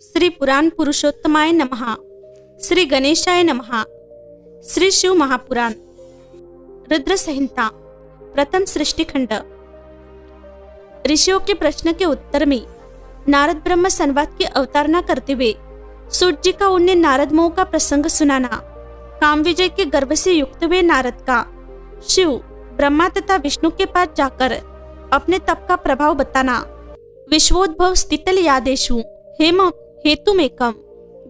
श्री पुराण पुरुषोत्तमाय नमः। श्री गणेशाय नमः। श्री शिव महापुराण रुद्र संहिता प्रथम सृष्टि खंड। ऋषियों के प्रश्न के उत्तर में नारद ब्रह्म संवाद की अवतारणा करते हुए सूत जी का उन्हें नारद मोह का प्रसंग सुनाना, काम विजय के गर्व से युक्त हुए नारद का शिव ब्रह्मा तथा विष्णु के पास जाकर अपने तप का प्रभाव बताना, विश्वोद्भव स्थितल यादेशु हेम हेतुमेकम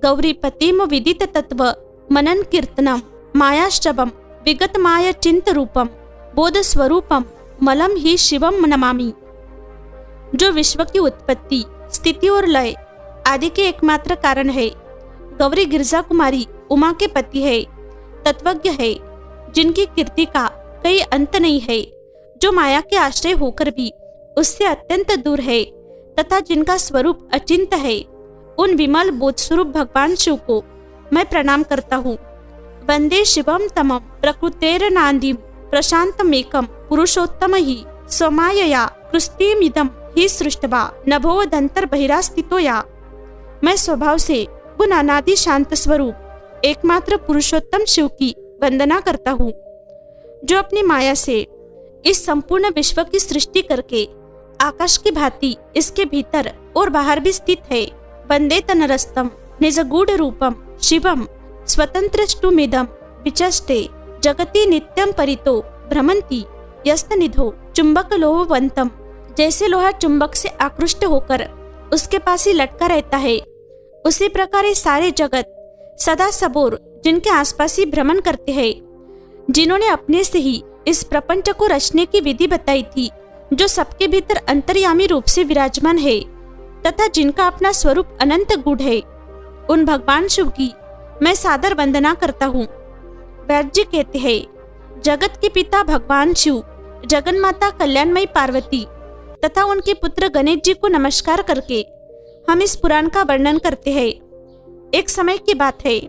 गौरीपतिम विदित तत्व मनन कीर्तनम मायाश्रवम विगत माया चिंत रूपम बोध स्वरूपम मलम ही शिवम नमामि। जो विश्व की उत्पत्ति, स्थिति और लय आदि के एकमात्र कारण है, गौरी गिरजा कुमारी उमा के पति है, तत्वज्ञ है, जिनकी कीर्ति का कई अंत नहीं है, जो माया के आश्रय होकर भी उससे अत्यंत दूर है तथा जिनका स्वरूप अचिंत है, उन विमल बोध स्वरूप भगवान शिव को मैं प्रणाम करता हूँ। वंदे शिवम तमम प्रकृतेर नांदीम प्रशांतमेकम पुरुषोत्तम ही स्वमायया कृष्टिमिदम ही सृष्टवा नभोवदंतर बहिरास्तितो या। मैं स्वभाव से उन अनादि शांत स्वरूप एकमात्र पुरुषोत्तम शिव की वंदना करता हूँ, जो अपनी माया से इस संपूर्ण विश्व की सृष्टि करके आकाश की भांति इसके भीतर और बाहर भी स्थित है। वंदे तनरस्तम निज गूढ़ रूपम शिवम स्वतंत्रष्टुमिदम विचष्टे जगति नित्यम परितो भ्रमंती यस्तनिधो चुंबक लोहवंतम। जैसे लोहा चुंबक से आकृष्ट होकर उसके पास ही लटका रहता है, उसी प्रकार ये सारे जगत सदा सबोर जिनके आसपास ही भ्रमण करते हैं, जिन्होंने अपने से ही इस प्रपंच को रचने की विधि बताई थी, जो सबके भीतर अंतर्यामी रूप से विराजमान है तथा जिनका अपना स्वरूप अनंत गूढ़ है, उन भगवान शिव की मैं सादर वंदना करता हूँ। वैद्य जी कहते हैं, जगत के पिता भगवान शिव, जगन माता कल्याणमयी पार्वती तथा उनके पुत्र गणेश जी को नमस्कार करके हम इस पुराण का वर्णन करते हैं। एक समय की बात है,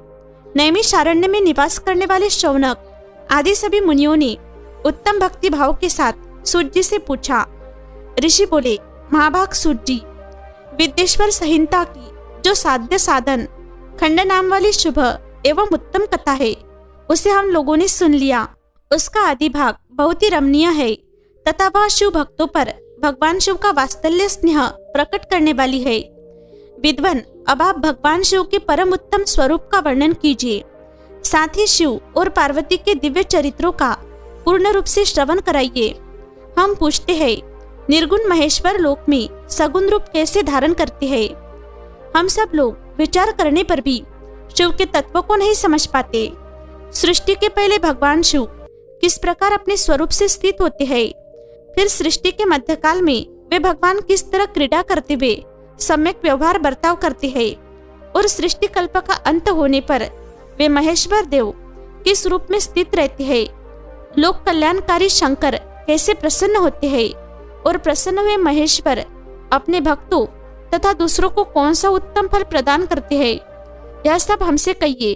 नैमिषारण्य में निवास करने वाले शौनक आदि सभी मुनियों ने उत्तम भक्ति भाव के साथ सूत जी से पूछा। ऋषि बोले, महाभाग सूत जी, विद्येश्वर संहिता की जो साध्य साधन खंड नाम वाली शुभ एवं उत्तम कथा है, उसे हम लोगों ने सुन लिया। उसका आदि भाग बहुत ही रमणीय है तथा वह शिव भक्तों पर भगवान शिव का वात्सल्य स्नेह प्रकट करने वाली है। विद्वान, अब आप भगवान शिव के परम उत्तम स्वरूप का वर्णन कीजिए, साथ ही शिव और पार्वती के दिव्य चरित्रों का पूर्ण रूप से श्रवण कराइए। हम पूछते हैं, निर्गुण महेश्वर लोक में सगुण रूप कैसे धारण करते हैं? हम सब लोग विचार करने पर भी शिव के तत्व को नहीं समझ पाते। सृष्टि के पहले भगवान शिव किस प्रकार अपने स्वरूप से स्थित होते हैं, फिर सृष्टि के मध्यकाल में वे भगवान किस तरह क्रीड़ा करते हुए सम्यक व्यवहार बर्ताव करते हैं, और सृष्टि कल्प का अंत होने पर वे महेश्वर देव किस रूप में स्थित रहते हैं, लोक कल्याणकारी शंकर कैसे प्रसन्न होते हैं, और प्रसन्न हुए महेश्वर अपने भक्तों तथा दूसरों को कौन सा उत्तम फल प्रदान करते हैं, यह सब हमसे कहिए।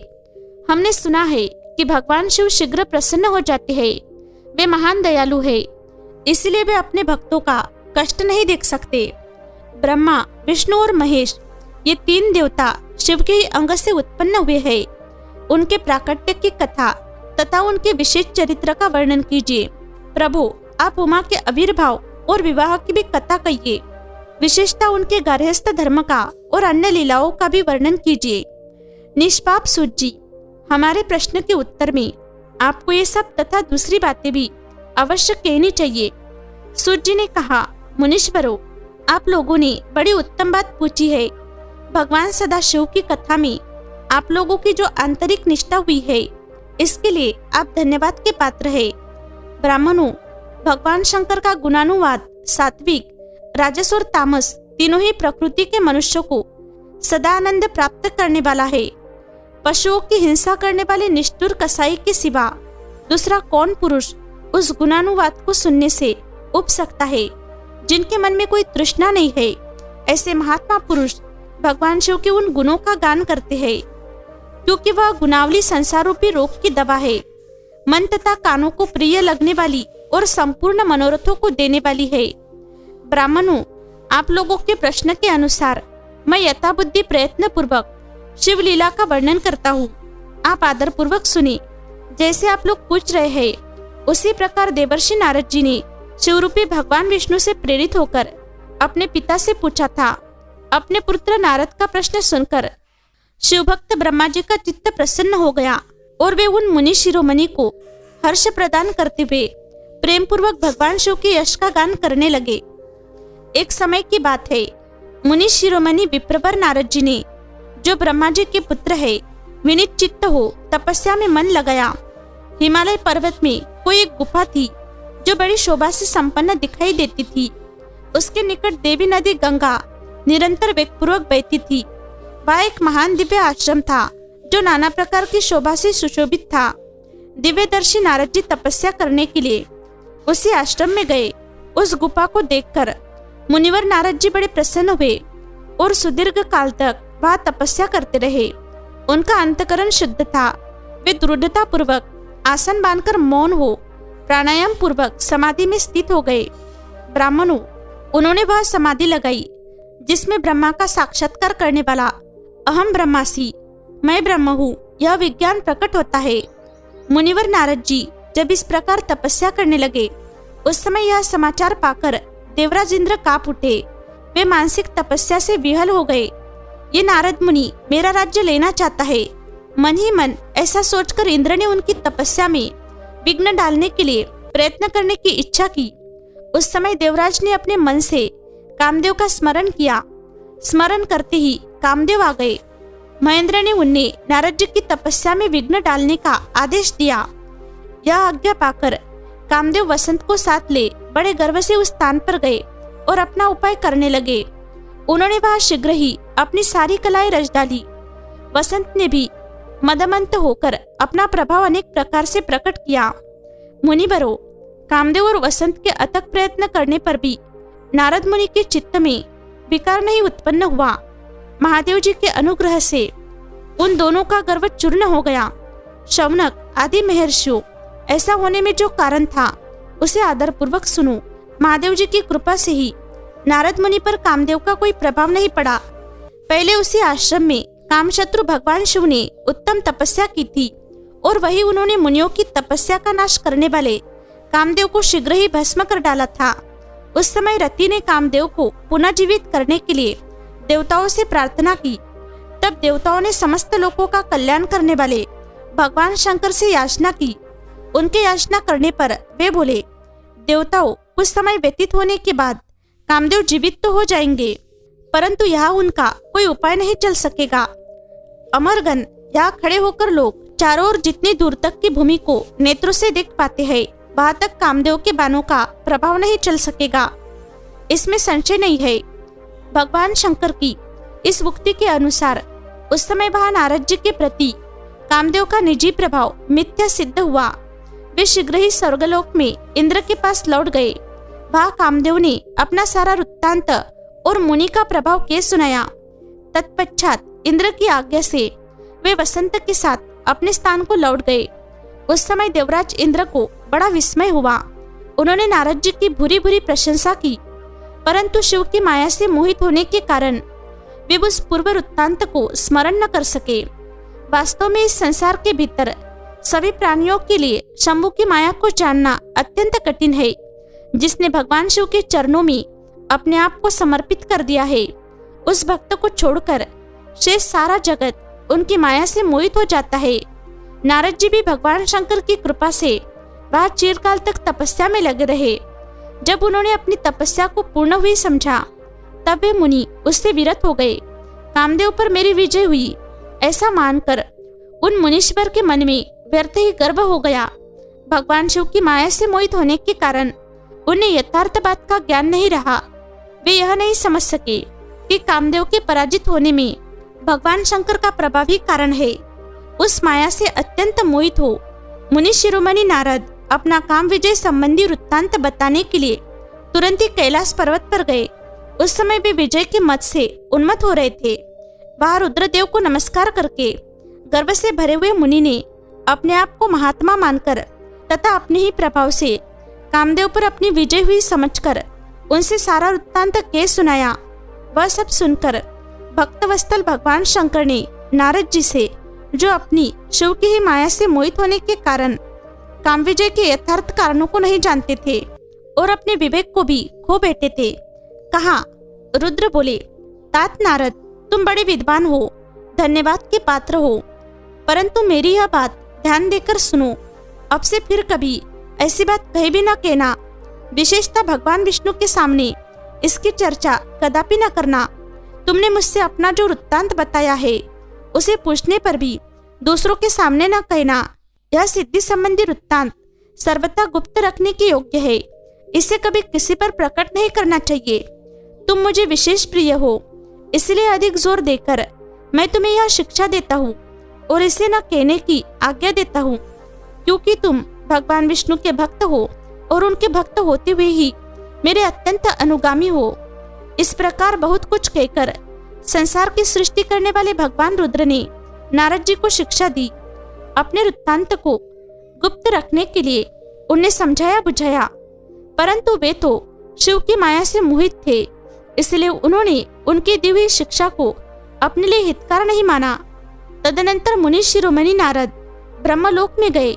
हमने सुना है कि भगवान शिव शीघ्र प्रसन्न हो जाते हैं। वे महान दयालु है, इसलिए वे अपने भक्तों का कष्ट नहीं देख सकते। ब्रह्मा, विष्णु और महेश ये तीन देवता शिव के ही अंग से उत्पन्न हुए हैं। उनके प्राकट्य की कथा तथा उनके विशेष चरित्र का वर्णन कीजिए। प्रभु, आप उमा के आविर्भाव और विवाह की भी कथा कहिए, विशेषता उनके गार्हस्थ धर्म का और अन्य लीलाओं का भी वर्णन कीजिए। निष्पाप सूत जी, हमारे प्रश्न के उत्तर में आपको ये सब तथा दूसरी बातें भी अवश्य कहनी चाहिए। सूत जी ने कहा, मुनीश्वरों, आप लोगों ने बड़ी उत्तम बात पूछी है। भगवान सदाशिव की कथा में आप लोगों की जो आंतरिक निष्ठा हुई है, इसके लिए आप धन्यवाद के पात्र है। ब्राह्मणों, भगवान शंकर का गुणानुवाद सात्विक, राजस और तामस तीनों ही प्रकृति के मनुष्यों को सदा आनंद प्राप्त करने वाला है। पशुओं की हिंसा करने वाले निष्ठुर कसाई के सिवा दूसरा कौन पुरुष उस गुणानुवाद को सुनने से उब सकता है? जिनके मन में कोई तृष्णा नहीं है, ऐसे महात्मा पुरुष भगवान शिव के उन गुणों का गान करते हैं, क्योंकि वह गुणावली संसार रूपी रोग की दवा है, मन तथा कानों को प्रिय लगने वाली और संपूर्ण मनोरथों को देने वाली है। ब्राह्मणों, आप लोगों के प्रश्न के अनुसार मैं यथाबुद्धि प्रयत्न पूर्वक शिवलीला का वर्णन करता हूँ। आप आदर पूर्वक सुने। जैसे आप लोग पूछ रहे हैं उसी प्रकार देवर्षि नारद जी ने शिवरूपी भगवान विष्णु से प्रेरित होकर अपने पिता से पूछा था। अपने पुत्र नारद का प्रश्न सुनकर शिवभक्त ब्रह्मा जी का चित्त प्रसन्न हो गया और वे उन मुनि शिरोमणि को हर्ष प्रदान करते हुए प्रेम पूर्वक भगवान शिव के यश का गान करने लगे। एक समय की बात है, मुनि शिरोमणि विप्रवर नारद जी ने, जो ब्रह्मा जी के पुत्र है, विनीत चित्त हो तपस्या में मन लगाया। हिमालय पर्वत में कोई एक गुफा थी जो बड़ी शोभा से संपन्न दिखाई देती थी। उसके निकट देवी नदी गंगा निरंतर वेगपूर्वक बहती थी। वह एक महान दिव्य आश्रम था जो नाना प्रकार की शोभा से सुशोभित था। दिव्यदर्शी नारद जी तपस्या करने के लिए उसी आश्रम में गए। उस गुफा को देखकर मुनिवर नारद जी बड़े प्रसन्न हुए और सुदीर्घ काल तक वह तपस्या करते रहे। उनका अंतकरण शुद्ध था। वे दृढ़ता पूर्वक आसन बांधकर मौन हो प्राणायाम पूर्वक समाधि में स्थित हो गए। ब्राह्मणों, उन्होंने वह समाधि लगाई जिसमें ब्रह्मा का साक्षात्कार करने वाला अहम ब्रह्मास्मि, मैं ब्रह्म हूँ, यह विज्ञान प्रकट होता है। मुनिवर नारद जी जब इस प्रकार तपस्या करने लगे, उस समय यह समाचार पाकर देवराज इंद्र कांप उठे। वे मानसिक तपस्या से विहल हो गए। ये नारद मुनि मेरा राज्य लेना चाहता है। मन ही मन ऐसा सोचकर इंद्र ने उनकी तपस्या में विघ्न डालने के लिए प्रयत्न करने की इच्छा की। उस समय देवराज ने अपने मन से कामदेव का स्मरण किया। स्मरण करते ही कामदेव आ गए। महेंद्र ने उन्हें नारद जी की तपस्या में विघ्न डालने का आदेश दिया। यह आज्ञा पाकर कामदेव वसंत को साथ ले बड़े गर्व से उस स्थान पर गए और अपना उपाय करने लगे। उन्होंने वहां शीघ्र ही अपनी सारी कलाएं रच डाली। वसंत ने भी मदमंत होकर अपना प्रभाव अनेक प्रकार से प्रकट किया। मुनिवरों, कामदेव और वसंत के अथक प्रयत्न करने पर भी नारद मुनि के चित्त में विकार नहीं उत्पन्न हुआ। महादेव जी के अनुग्रह से उन दोनों का गर्व चूर्ण हो गया। शौनक आदि महर्षियों, ऐसा होने में जो कारण था उसे आदर पूर्वक सुनो। महादेव जी की कृपा से ही नारद मुनि पर कामदेव का कोई प्रभाव नहीं पड़ा। पहले उसी आश्रम में कामशत्रु भगवान शिव ने उत्तम तपस्या की थी और वही उन्होंने मुनियों की तपस्या का नाश करने वाले कामदेव को शीघ्र ही भस्म कर डाला था। उस समय रति ने कामदेव को पुनः जीवित करने के लिए देवताओं से प्रार्थना की। तब देवताओं ने समस्त लोगों का कल्याण करने वाले भगवान शंकर से याचना की। उनके याचना करने पर वे बोले, देवताओं, कुछ समय व्यतीत होने के बाद कामदेव जीवित तो हो जाएंगे, परंतु यहाँ उनका कोई उपाय नहीं चल सकेगा। अमरगण, यहाँ खड़े होकर लोग चारों ओर जितनी दूर तक की भूमि को नेत्रों से देख पाते हैं, वहां तक कामदेव के बाणों का प्रभाव नहीं चल सकेगा, इसमें संशय नहीं है। भगवान शंकर की इस उक्ति के अनुसार उस समय वहां नारद जी के प्रति कामदेव का निजी प्रभाव मिथ्या सिद्ध हुआ। वे शीघ्र ही स्वर्गलोक में इंद्र के पास लौट गए। वहां कामदेव ने अपना सारा वृत्तांत और मुनि का प्रभाव के सुनाया। तत्पश्चात इंद्र की आज्ञा से वे वसंत के साथ अपने स्थान को लौट गए। उस समय देवराज इंद्र को बड़ा विस्मय हुआ। उन्होंने नारद जी की भूरी भूरी प्रशंसा की, परंतु शिव की माया से मोहित होने के कारण वे उस पूर्व वृत्तांत को स्मरण न कर सके। वास्तव में इस संसार के भीतर सभी प्राणियों के लिए शंभु की माया को जानना अत्यंत कठिन है। जिसने भगवान शिव के चरणों में अपने आप को समर्पित कर दिया है, उस भक्त को छोड़कर शेष सारा जगत उनकी माया से मोहित हो जाता है। नारद जी भी भगवान शंकर की कृपा से वह चिरकाल तक तपस्या में लगे रहे। जब उन्होंने अपनी तपस्या को पूर्ण हुई समझा, तब वे मुनि उससे विरत हो गए। कामदेव पर मेरी विजय हुई ऐसा मानकर उन मुनीश्वर के मन में व्यर्थ ही गर्व हो गया। भगवान शिव की माया से मोहित होने के कारण उन्हें यथार्थ बात का ज्ञान नहीं रहा। वे यह नहीं समझ सके कि कामदेव के पराजित होने में भगवान शंकर का प्रभावी कारण है। उस माया से अत्यंत मोहित हो मुनि शिरोमणि नारद अपना काम विजय संबंधी वृत्तांत बताने के लिए तुरंत ही कैलाश पर्वत पर गए। उस समय वे विजय के मत से उन्मत्त हो रहे थे। वहां रुद्रदेव को नमस्कार करके गर्व से भरे हुए मुनि ने अपने आप को महात्मा मानकर तथा अपने ही प्रभाव से कामदेव पर अपनी विजय हुई समझकर उनसे सारा वृत्तांत के सुनाया। वह सब सुनकर भक्तवत्सल भगवान शंकर ने नारद जी से, जो अपनी शिव की ही माया से मोहित होने के कारण कामविजय के यथार्थ कारणों को नहीं जानते थे और अपने विवेक को भी खो बैठे थे, कहा। रुद्र बोले, तात नारद, तुम बड़े विद्वान हो, धन्यवाद के पात्र हो, परंतु मेरी यह बात ध्यान देकर सुनो। अब से फिर कभी ऐसी बात कहीं भी न कहना, विशेषतः भगवान विष्णु के सामने इसकी चर्चा कदापि न करना। तुमने मुझसे अपना जो वृत्तांत बताया है उसे पूछने पर भी दूसरों के सामने न कहना। यह सिद्धि संबंधी वृत्तांत सर्वथा गुप्त रखने के योग्य है, इसे कभी किसी पर प्रकट नहीं करना चाहिए। तुम मुझे विशेष प्रिय हो, इसलिए अधिक जोर देकर मैं तुम्हें यह शिक्षा देता हूँ और इसे न कहने की आज्ञा देता हूँ, क्योंकि तुम भगवान विष्णु के भक्त हो और उनके भक्त होते हुए ही मेरे अत्यंत अनुगामी हो। इस प्रकार बहुत कुछ कहकर संसार की सृष्टि करने वाले भगवान रुद्र ने नारद जी को शिक्षा दी। अपने वृत्तांत को गुप्त रखने के लिए उन्हें समझाया बुझाया, परंतु वे तो शिव की माया से मोहित थे, इसलिए उन्होंने उनकी दी हुई शिक्षा को अपने लिए हितकार नहीं माना। तदनंतर मुनि शिरोमणि नारद ब्रह्मलोक में गए।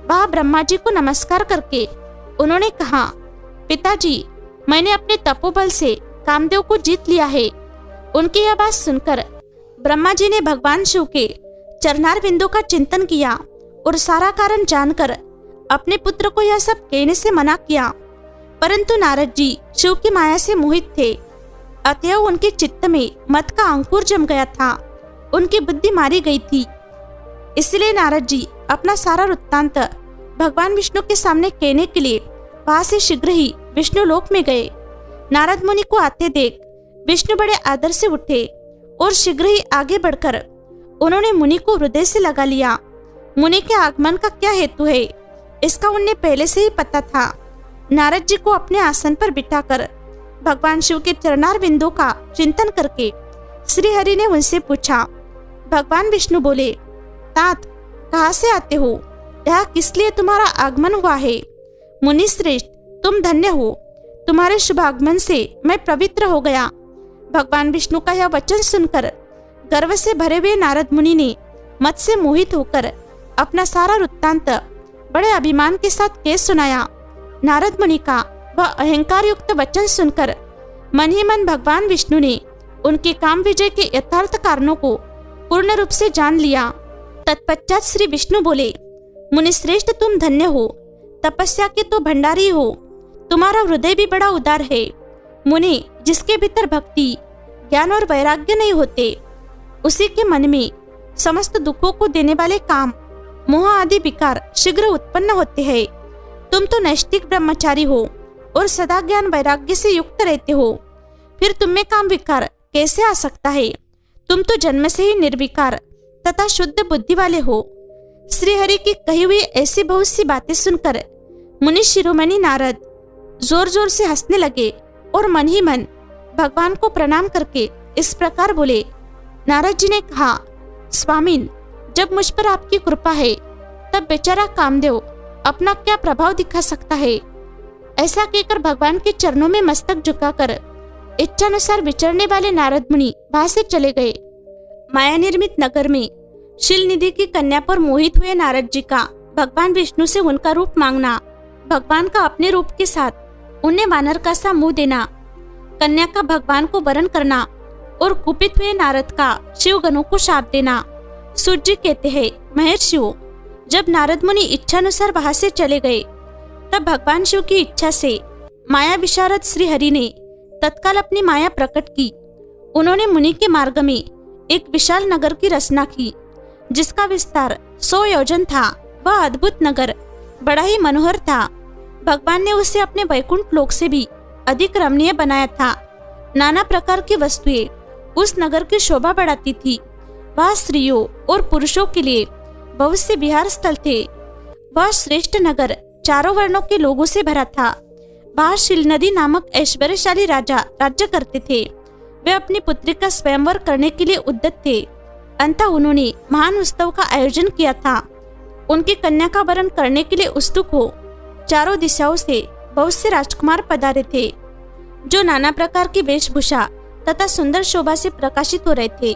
वहां ब्रह्मा जी को नमस्कार करके उन्होंने कहा, पिताजी, मैंने अपने तपोबल से कामदेव को जीत लिया है। उनकी यह बात सुनकर ब्रह्मा जी ने भगवान शिव के चरणार बिंदु का चिंतन किया और सारा कारण जानकर अपने पुत्र को यह सब कहने से मना किया, परंतु नारद जी शिव की माया से मोहित थे, अतएव उनके चित्त में मत का अंकुर जम गया था, उनकी बुद्धि मारी गई थी। इसलिए नारद जी अपना सारा वृत्तांत भगवान विष्णु के सामने कहने के लिए वहां से शीघ्र ही विष्णु लोक में गए। नारद मुनि को आते देख विष्णु बड़े आदर से उठे और शीघ्र ही आगे बढ़कर उन्होंने मुनि को हृदय से लगा लिया। मुनि के आगमन का क्या हेतु है, इसका उन्हें पहले से ही पता था। नारद जी को अपने आसन पर बिठाकर भगवान शिव के चरणार बिंदु का चिंतन करके श्री हरि ने उनसे पूछा। भगवान विष्णु बोले, तात, कहाँ से आते हो? यहाँ किस लिए तुम्हारा आगमन हुआ है? मुनि श्रेष्ठ, तुम धन्य हो, तुम्हारे शुभ आगमन से मैं पवित्र हो गया। भगवान विष्णु का यह वचन सुनकर गर्व से भरे हुए नारद मुनि ने मत से मोहित होकर अपना सारा वृत्तांत बड़े अभिमान के साथ कह सुनाया। नारद मुनि का वह अहंकार युक्त वचन सुनकर मन ही मन भगवान विष्णु ने उनके काम विजय के यथार्थ कारणों को पूर्ण रूप से जान लिया। तत्पश्चात श्री विष्णु बोले, मुनिश्रेष्ठ, तुम धन्य हो, तपस्या के तो भंडारी हो, तुम्हारा हृदय भी बड़ा उदार है। मुनि, जिसके भीतर भक्ति, ज्ञान और वैराग्य नहीं होते, उसी के मन में समस्त दुखों को देने वाले काम, मोह आदि विकार शीघ्र उत्पन्न होते हैं। तुम तो नैष्ठिक ब्रह्मचारी हो और सदा ज्ञान वैराग्य से युक्त रहते हो, फिर तुम में काम विकार कैसे आ सकता है? तुम तो जन्म से ही निर्विकार तथा शुद्ध बुद्धि वाले हो। श्री हरि की कही हुई ऐसी बहुत सी बातें सुनकर मुनि शिरोमणि नारद जोर जोर से हंसने लगे और मन ही मन भगवान को प्रणाम करके इस प्रकार बोले। नारद जी ने कहा, स्वामीन, जब मुझ पर आपकी कृपा है तब बेचारा कामदेव अपना क्या प्रभाव दिखा सकता है? ऐसा कहकर भगवान के चरणों में मस्तक झुकाकर इच्छानुसार विचरने वाले नारद मुनि वहां से चले गए। माया निर्मित नगर में शील निधि की कन्या पर मोहित हुए नारद जी का भगवान विष्णु से उनका रूप मांगना, भगवान का अपने रूप के साथ उन्हें वानर का सा मुंह देना, कन्या का भगवान को वरण करना और कुपित हुए नारद का शिव गणों को शाप देना। सूर्य जी कहते हैं, महर्षियों, जब नारद मुनि इच्छानुसार वहां से चले गए तब भगवान शिव की इच्छा से माया विशारद श्री हरि ने तत्काल अपनी माया प्रकट की। उन्होंने मुनि के मार्ग में एक विशाल नगर की रचना की, जिसका विस्तार 100 योजन था। वह अद्भुत नगर बड़ा ही मनोहर था। भगवान ने उसे अपने वैकुंठ लोक से भी अधिक रमणीय बनाया था। नाना प्रकार की वस्तुएं उस नगर की शोभा बढ़ाती थी। वह स्त्रियों और पुरुषों के लिए बहुत से विहार स्थल थे। वह श्रेष्ठ नगर चारों वर्णों के लोगों से भरा था। वहाँ शील नदी नामक ऐश्वर्यशाली राजा राज्य करते थे। वे अपनी पुत्री का स्वयंवर करने के लिए उद्यत थे। अंततः उन्होंने महान उत्सव का आयोजन किया था। उनकी कन्या का वरण करने के लिए उत्सुक हो चारों दिशाओं से बहुत से राजकुमार पधारे थे, जो नाना प्रकार की वेशभूषा तथा सुंदर शोभा से प्रकाशित हो रहे थे।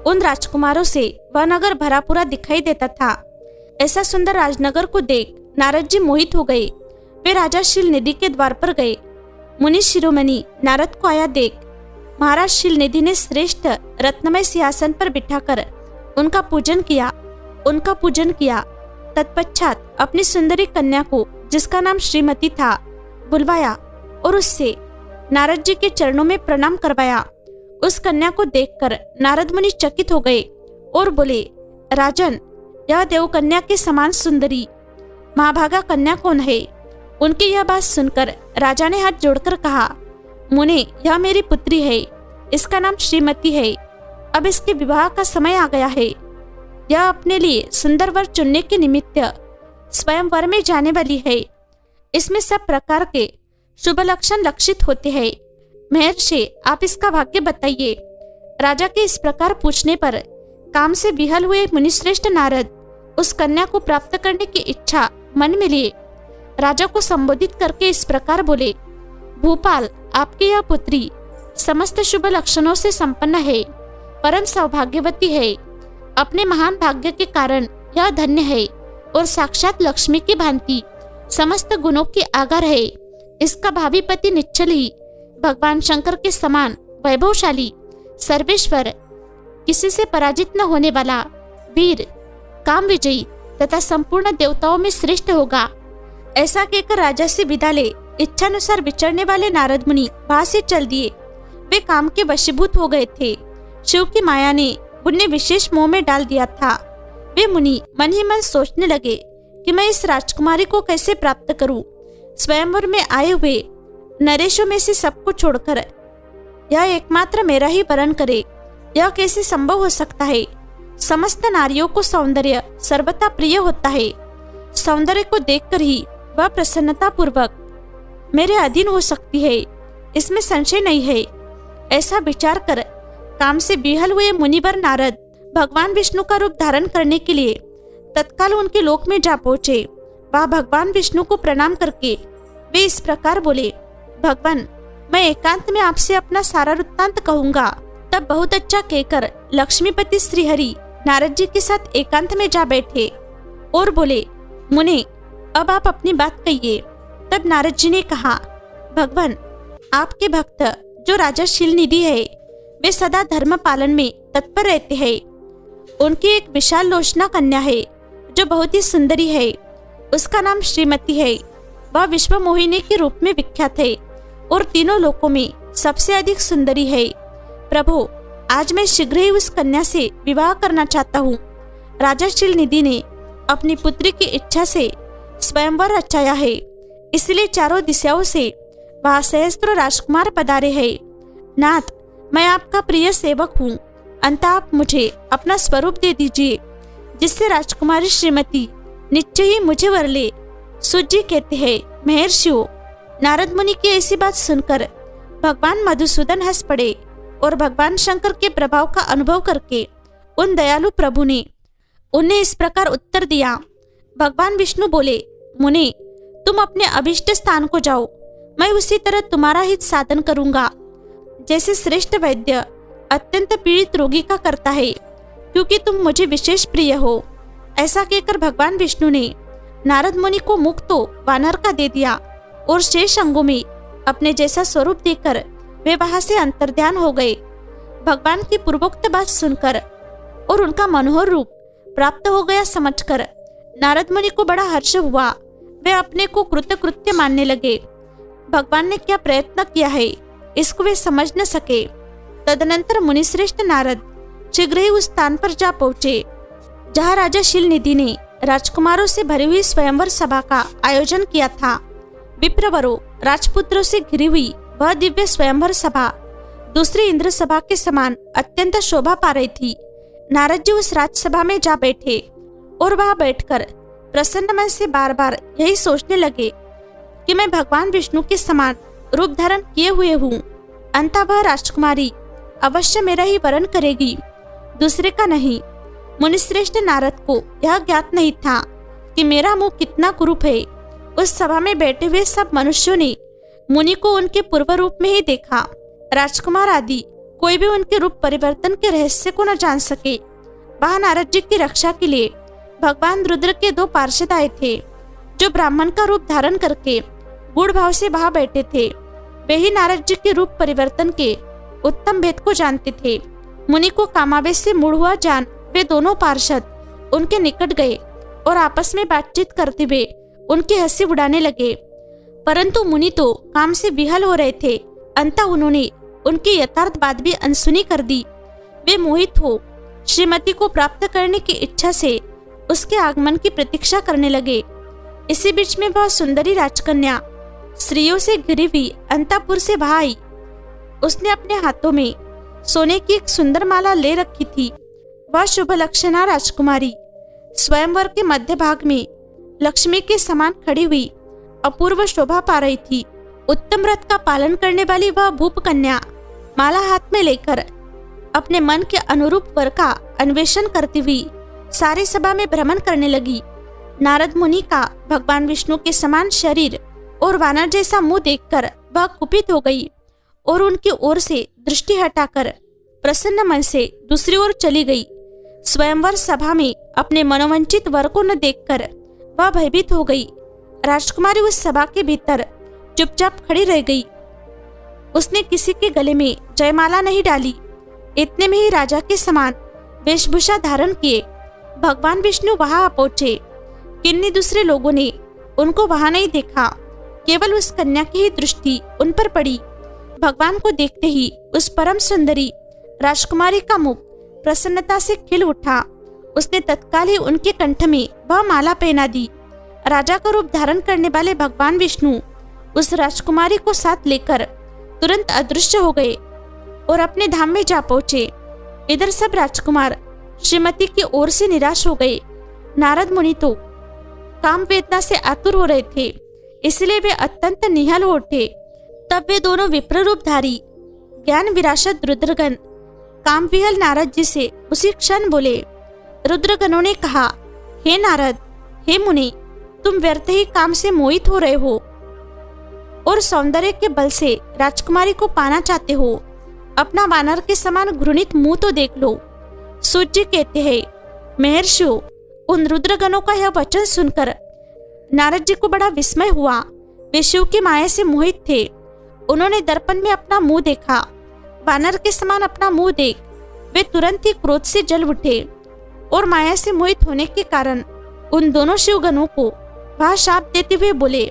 उन राजकुमारों से वह नगर भरा पूरा दिखाई देता था। ऐसा सुंदर राजनगर को देख नारद जी मोहित हो गए। वे राजा शीलनिधि के द्वार पर गए। मुनि शिरोमणि नारद को आया देख महाराज शीलनिधि ने श्रेष्ठ रत्नमय सिंहासन पर बिठाकर उनका पूजन किया। तत्पश्चात अपनी सुंदरी कन्या को, जिसका नाम श्रीमती था, बुलवाया और उससे नारद जी के चरणों में प्रणाम करवाया। उस कन्या को देखकर नारद मुनि चकित हो गए और बोले, राजन, यह देवकन्या के समान सुंदरी महाभागा कन्या कौन है? उनकी यह बात सुनकर राजा ने हाथ जोड़कर कहा, मुने, यह मेरी पुत्री है। इसका नाम श्रीमती है। अब इसके विवाह का समय आ गया है। यह अपने लिए सुंदर वर चुनने के निमित्त स्वयंवर में जाने वाली है। इसमें सब प्रकार के शुभ लक्षण लक्षित होते हैं। महर्षि, आप इसका भाग्य बताइए। राजा के इस प्रकार पूछने पर काम से विहल हुए मुनिश्रेष्ठ नारद उस कन्या को प्राप्त करने की इच्छा मन में लिए राजा को संबोधित करके इस प्रकार बोले, भूपाल, आपकी यह पुत्री समस्त शुभ लक्षणों से संपन्न है, परम सौभाग्यवती है। अपने महान भाग्य के कारण यह धन्य है और साक्षात लक्ष्मी की भांति समस्त गुणों की आगार है। इसका भावी पति निश्चल ही भगवान शंकर के समान वैभवशाली, सर्वेश्वर, किसी से पराजित न होने वाला, वीर, काम विजयी तथा संपूर्ण देवताओं में श्रेष्ठ होगा। ऐसा कहकर राजा से विदा ले इच्छानुसार विचरने वाले नारद मुनि वहां से चल दिए। वे काम के वशीभूत हो गए थे। शिव की माया ने उन्हें विशेष मोह में डाल दिया था। वे मुनि मन ही मन सोचने लगे कि मैं इस राजकुमारी को कैसे प्राप्त करूं। स्वयंवर में आए हुए नरेशों में से सबको छोड़कर यह एकमात्र मेरा ही वरण करे, यह कैसे संभव हो सकता है? समस्त नारियों को सौंदर्य सर्वथा प्रिय होता है। सौंदर्य को देखकर ही वह प्रसन्नता पूर्वक मेरे अधीन हो सकती है, इसमें संशय नहीं है। ऐसा विचार कर काम से विहल हुए मुनिवर नारद भगवान विष्णु का रूप धारण करने के लिए तत्काल उनके लोक में जा पहुंचे। वह भगवान विष्णु को प्रणाम करके वे इस प्रकार बोले, भगवान, मैं एकांत में आपसे अपना सारा वृत्तांत कहूंगा। तब बहुत अच्छा कहकर लक्ष्मीपति श्रीहरि नारद जी के साथ एकांत में जा बैठे और बोले, मुने, अब आप अपनी बात कहिए। तब नारद जी ने कहा, भगवान, आपके भक्त जो राजा शीलनिधि है, वे सदा धर्म पालन में तत्पर रहते हैं। उनकी एक विशाल लोचना कन्या है जो बहुत ही सुंदरी है। उसका नाम श्रीमती है। वह विश्व मोहिनी के रूप में विख्यात है और तीनों लोकों में सबसे अधिक सुंदरी है। प्रभु, आज मैं शीघ्र ही उस कन्या से विवाह करना चाहता हूँ। राजा शीलनिधि ने अपनी पुत्री की इच्छा से स्वयंवर रचाया है, इसलिए चारों दिशाओं से वहाँ सहस्त्र राजकुमार पधारे हैं। नाथ, मैं आपका प्रिय सेवक हूँ। अंत आप मुझे अपना स्वरूप दे दीजिए, जिससे राजकुमारी श्रीमती निश्चय ही मुझे वर ले। सूत जी कहते हैं, महर्षियों, नारद मुनि की ऐसी बात सुनकर भगवान मधुसूदन हंस पड़े और भगवान शंकर के प्रभाव का अनुभव करके उन दयालु प्रभु ने उन्हें इस प्रकार उत्तर दिया। भगवान विष्णु बोले, मुने, तुम अपने अभिष्ट स्थान को जाओ। मैं उसी तरह तुम्हारा हित साधन करूंगा, जैसे श्रेष्ठ वैद्य अत्यंत पीड़ित रोगी का करता है, क्योंकि तुम मुझे विशेष प्रिय हो। ऐसा कहकर भगवान विष्णु ने नारद मुनि को मुख तो वानर का दे दिया और शेष अंगों में अपने जैसा स्वरूप देकर वे वहां से अंतर्ध्यान हो गए। भगवान की पूर्वोक्त बात सुनकर और उनका मनोहर रूप प्राप्त हो गया समझकर नारद मुनि को बड़ा हर्ष हुआ। वे अपने को कृतकृत्य मानने लगे। भगवान ने क्या प्रयत्न किया है, इसको वे समझ न सके। तदनंतर मुनिश्रेष्ठ नारद शीघ्र ही उस स्थान पर जा पहुंचे जहाँ राजा शीलनिधि ने राजकुमारों से भरी हुई स्वयंवर सभा का आयोजन किया था। विप्रवरों, राजपुत्रों से घिरी हुई वह दिव्य स्वयंवर सभा दूसरी इंद्र सभा के समान अत्यंत शोभा पा रही थी। नारद जी उस राजसभा में जा बैठे और वहां बैठकर प्रसन्न मन से बार बार यही सोचने लगे कि मैं भगवान विष्णु के समान रूप धारण किए हुए हूँ। अंततः वह राजकुमारी अवश्य मेरा ही वरण करेगी, दूसरे का नहीं। मुनिश्रेष्ठ नारद को यह ज्ञात नहीं था कि मेरा मुंह कितना कुरूप है। उस सभा में बैठे हुए सब मनुष्यों ने मुनि को उनके पूर्व रूप में ही देखा। राजकुमार आदि कोई भी उनके रूप परिवर्तन के रहस्य को न जान सके। वहां नारद जी की रक्षा के लिए भगवान रुद्र के 2 पार्षद आए थे, जो ब्राह्मण का रूप धारण करके गूढ़ भाव से वहां बैठे थे। वे ही नारद जी के रूप परिवर्तन के उत्तम भेद को जानते थे। मुनि को कामावेश से मूढ़ हुआ जान वे दोनों पार्षद उनके निकट गए और आपस में बातचीत करते हुए उनकी हंसी उड़ाने लगे। परंतु मुनि तो काम से विहल हो रहे थे। अंततः उन्होंने उनकी यथार्थ बात भी अनसुनी कर दी। वे मोहित हो श्रीमती को प्राप्त करने की इच्छा से उसके आगमन की प्रतीक्षा करने लगे। इसी बीच में वह सुंदरी राजकन्या स्त्रियों से घिरी हुई अंतःपुर से वहां आई। उसने अपने हाथों में सोने की एक सुंदर माला ले रखी थी। वह शुभ लक्षणा राजकुमारी स्वयंवर के मध्य भाग में लक्ष्मी के समान खड़ी हुई अपूर्व शोभा पा रही थी। उत्तम व्रत का पालन करने वाली वह भूप कन्या माला हाथ में लेकर अपने मन के अनुरूप वर का अन्वेषण करती हुई सारी सभा में भ्रमण करने लगी। नारद मुनि का भगवान विष्णु के समान शरीर और वानर जैसा मुंह देखकर वह कुपित हो गई और उनकी ओर से दृष्टि हटाकर प्रसन्न मन से दूसरी ओर चली गई। स्वयंवर सभा में अपने मनोवंचित वर को न देखकर वह भयभीत हो गई। राजकुमारी उस सभा के भीतर चुपचाप खड़ी रह गई। उसने किसी के गले में जयमाला नहीं डाली। इतने में ही राजा के समान वेशभूषा धारण किए भगवान विष्णु वहां पहुंचे। किन्हीं दूसरे लोगों ने उनको वहां नहीं देखा, केवल उस कन्या की ही दृष्टि उन पर पड़ी। भगवान को देखते ही उस परम सुंदरी राजकुमारी का मुख प्रसन्नता से खिल उठा। उसने तत्काल ही उनके कंठ में वह माला पहना दी। राजा का रूप धारण करने वाले भगवान विष्णु उस राजकुमारी को साथ लेकर तुरंत अदृश्य हो गए और अपने धाम में जा पहुंचे। इधर सब राजकुमार श्रीमती की ओर से निराश हो गए। नारद मुनि तो काम वेदना से आतुर हो रहे थे, इसलिए वे अत्यंत निहल हो उठे। तब वे दोनों विप्र रूपधारी ज्ञान विरासत रुद्रगण काम विहल नारद जी से उसी क्षण बोले। रुद्रगणों ने कहा, हे नारद, हे मुनि, तुम व्यर्थ ही काम से मोहित हो रहे हो और सौंदर्य के बल से राजकुमारी को पाना चाहते हो। अपना वानर के समान घृणित मुंह तो देख लो। सूर्य कहते हैं, महर्षियों, उन रुद्रगणों का यह वचन सुनकर नारद जी को बड़ा विस्मय हुआ। वे शिव की माया से मोहित थे। उन्होंने दर्पण में अपना मुंह देखा। वानर के समान अपना मुंह देख वे तुरंत ही क्रोध से जल उठे और माया से मोहित होने के कारण उन दोनों शिवगणों को वह शाप देते हुए बोले,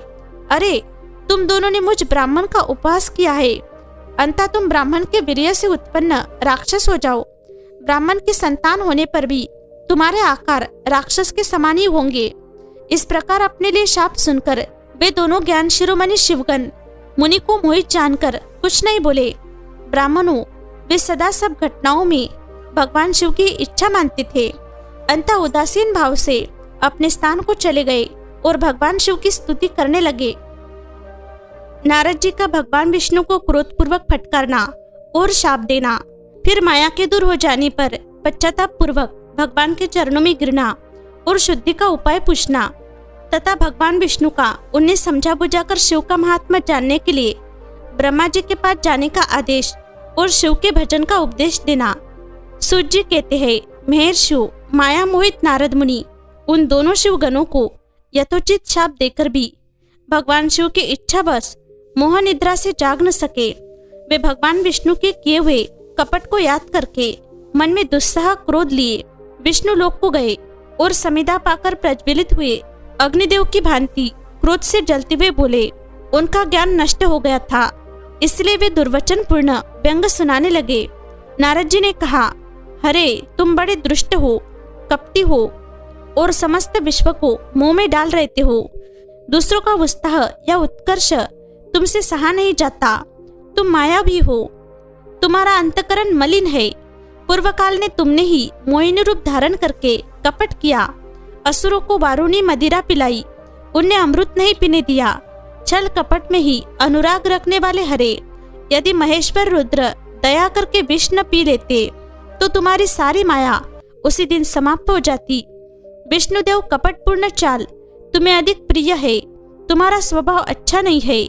अरे, तुम दोनों ने मुझ ब्राह्मण का उपहास किया है। अंततः तुम ब्राह्मण के वीर्य से उत्पन्न राक्षस हो जाओ। ब्राह्मण की संतान होने पर भी तुम्हारे आकार राक्षस के समान ही होंगे। इस प्रकार अपने लिए शाप सुनकर वे दोनों ज्ञान शिरोमणि शिवगण मुनि को मोहित जानकर कुछ नहीं बोले। ब्राह्मणों, वे सदा सब घटनाओं में भगवान शिव की इच्छा मानते थे। अंततः उदासीन भाव से अपने स्थान को चले गए और भगवान शिव की स्तुति करने लगे। नारद जी का भगवान विष्णु को क्रोधपूर्वक फटकारना और शाप देना, फिर माया के दूर हो जाने पर पश्चाताप पूर्वक भगवान के चरणों में गिरना और शुद्धि का उपाय पूछना तथा भगवान विष्णु का उन्हें समझा बुझाकर शिव का महात्मा जानने के लिए ब्रह्मा जी के पास जाने का आदेश और शिव के भजन का उपदेश देना। सूर्य जी कहते हैं, महर्षियों, माया मोहित नारद मुनि उन दोनों शिवगणों को यथोचित शाप देकर भी भगवान शिव की इच्छा बस मोह निद्रा से जाग न सके। वे भगवान विष्णु के किए हुए कपट को याद करके मन में दुस्सह क्रोध लिए विष्णु लोक को गए और समिधा पाकर प्रज्वलित हुए अग्निदेव की भांति क्रोध से जलते हुए बोले। उनका ज्ञान नष्ट हो गया था, इसलिए वे दुर्वचन पूर्ण व्यंग सुनाने लगे। नारद जी ने कहा, हरे, तुम बड़े दुष्ट हो, कपटी हो और समस्त विश्व को मुंह में डाल रहते हो। दूसरों का उत्साह या उत्कर्ष तुमसे सहा नहीं जाता। तुम माया भी हो। तुम्हारा अंतकरण मलिन है। पूर्व काल ने तुमने ही मोहिनी रूप धारण करके कपट किया। असुरों को वारुणी मदिरा पिलाई, उन्हें अमृत नहीं पीने दिया। छल कपट में ही अनुराग रखने वाले हरे, यदि महेश्वर रुद्र दया करके विष न पी लेते तो तुम्हारी सारी माया उसी दिन समाप्त हो जाती। विष्णुदेव कपटपूर्ण चाल तुम्हें अधिक प्रिय है। तुम्हारा स्वभाव अच्छा नहीं है,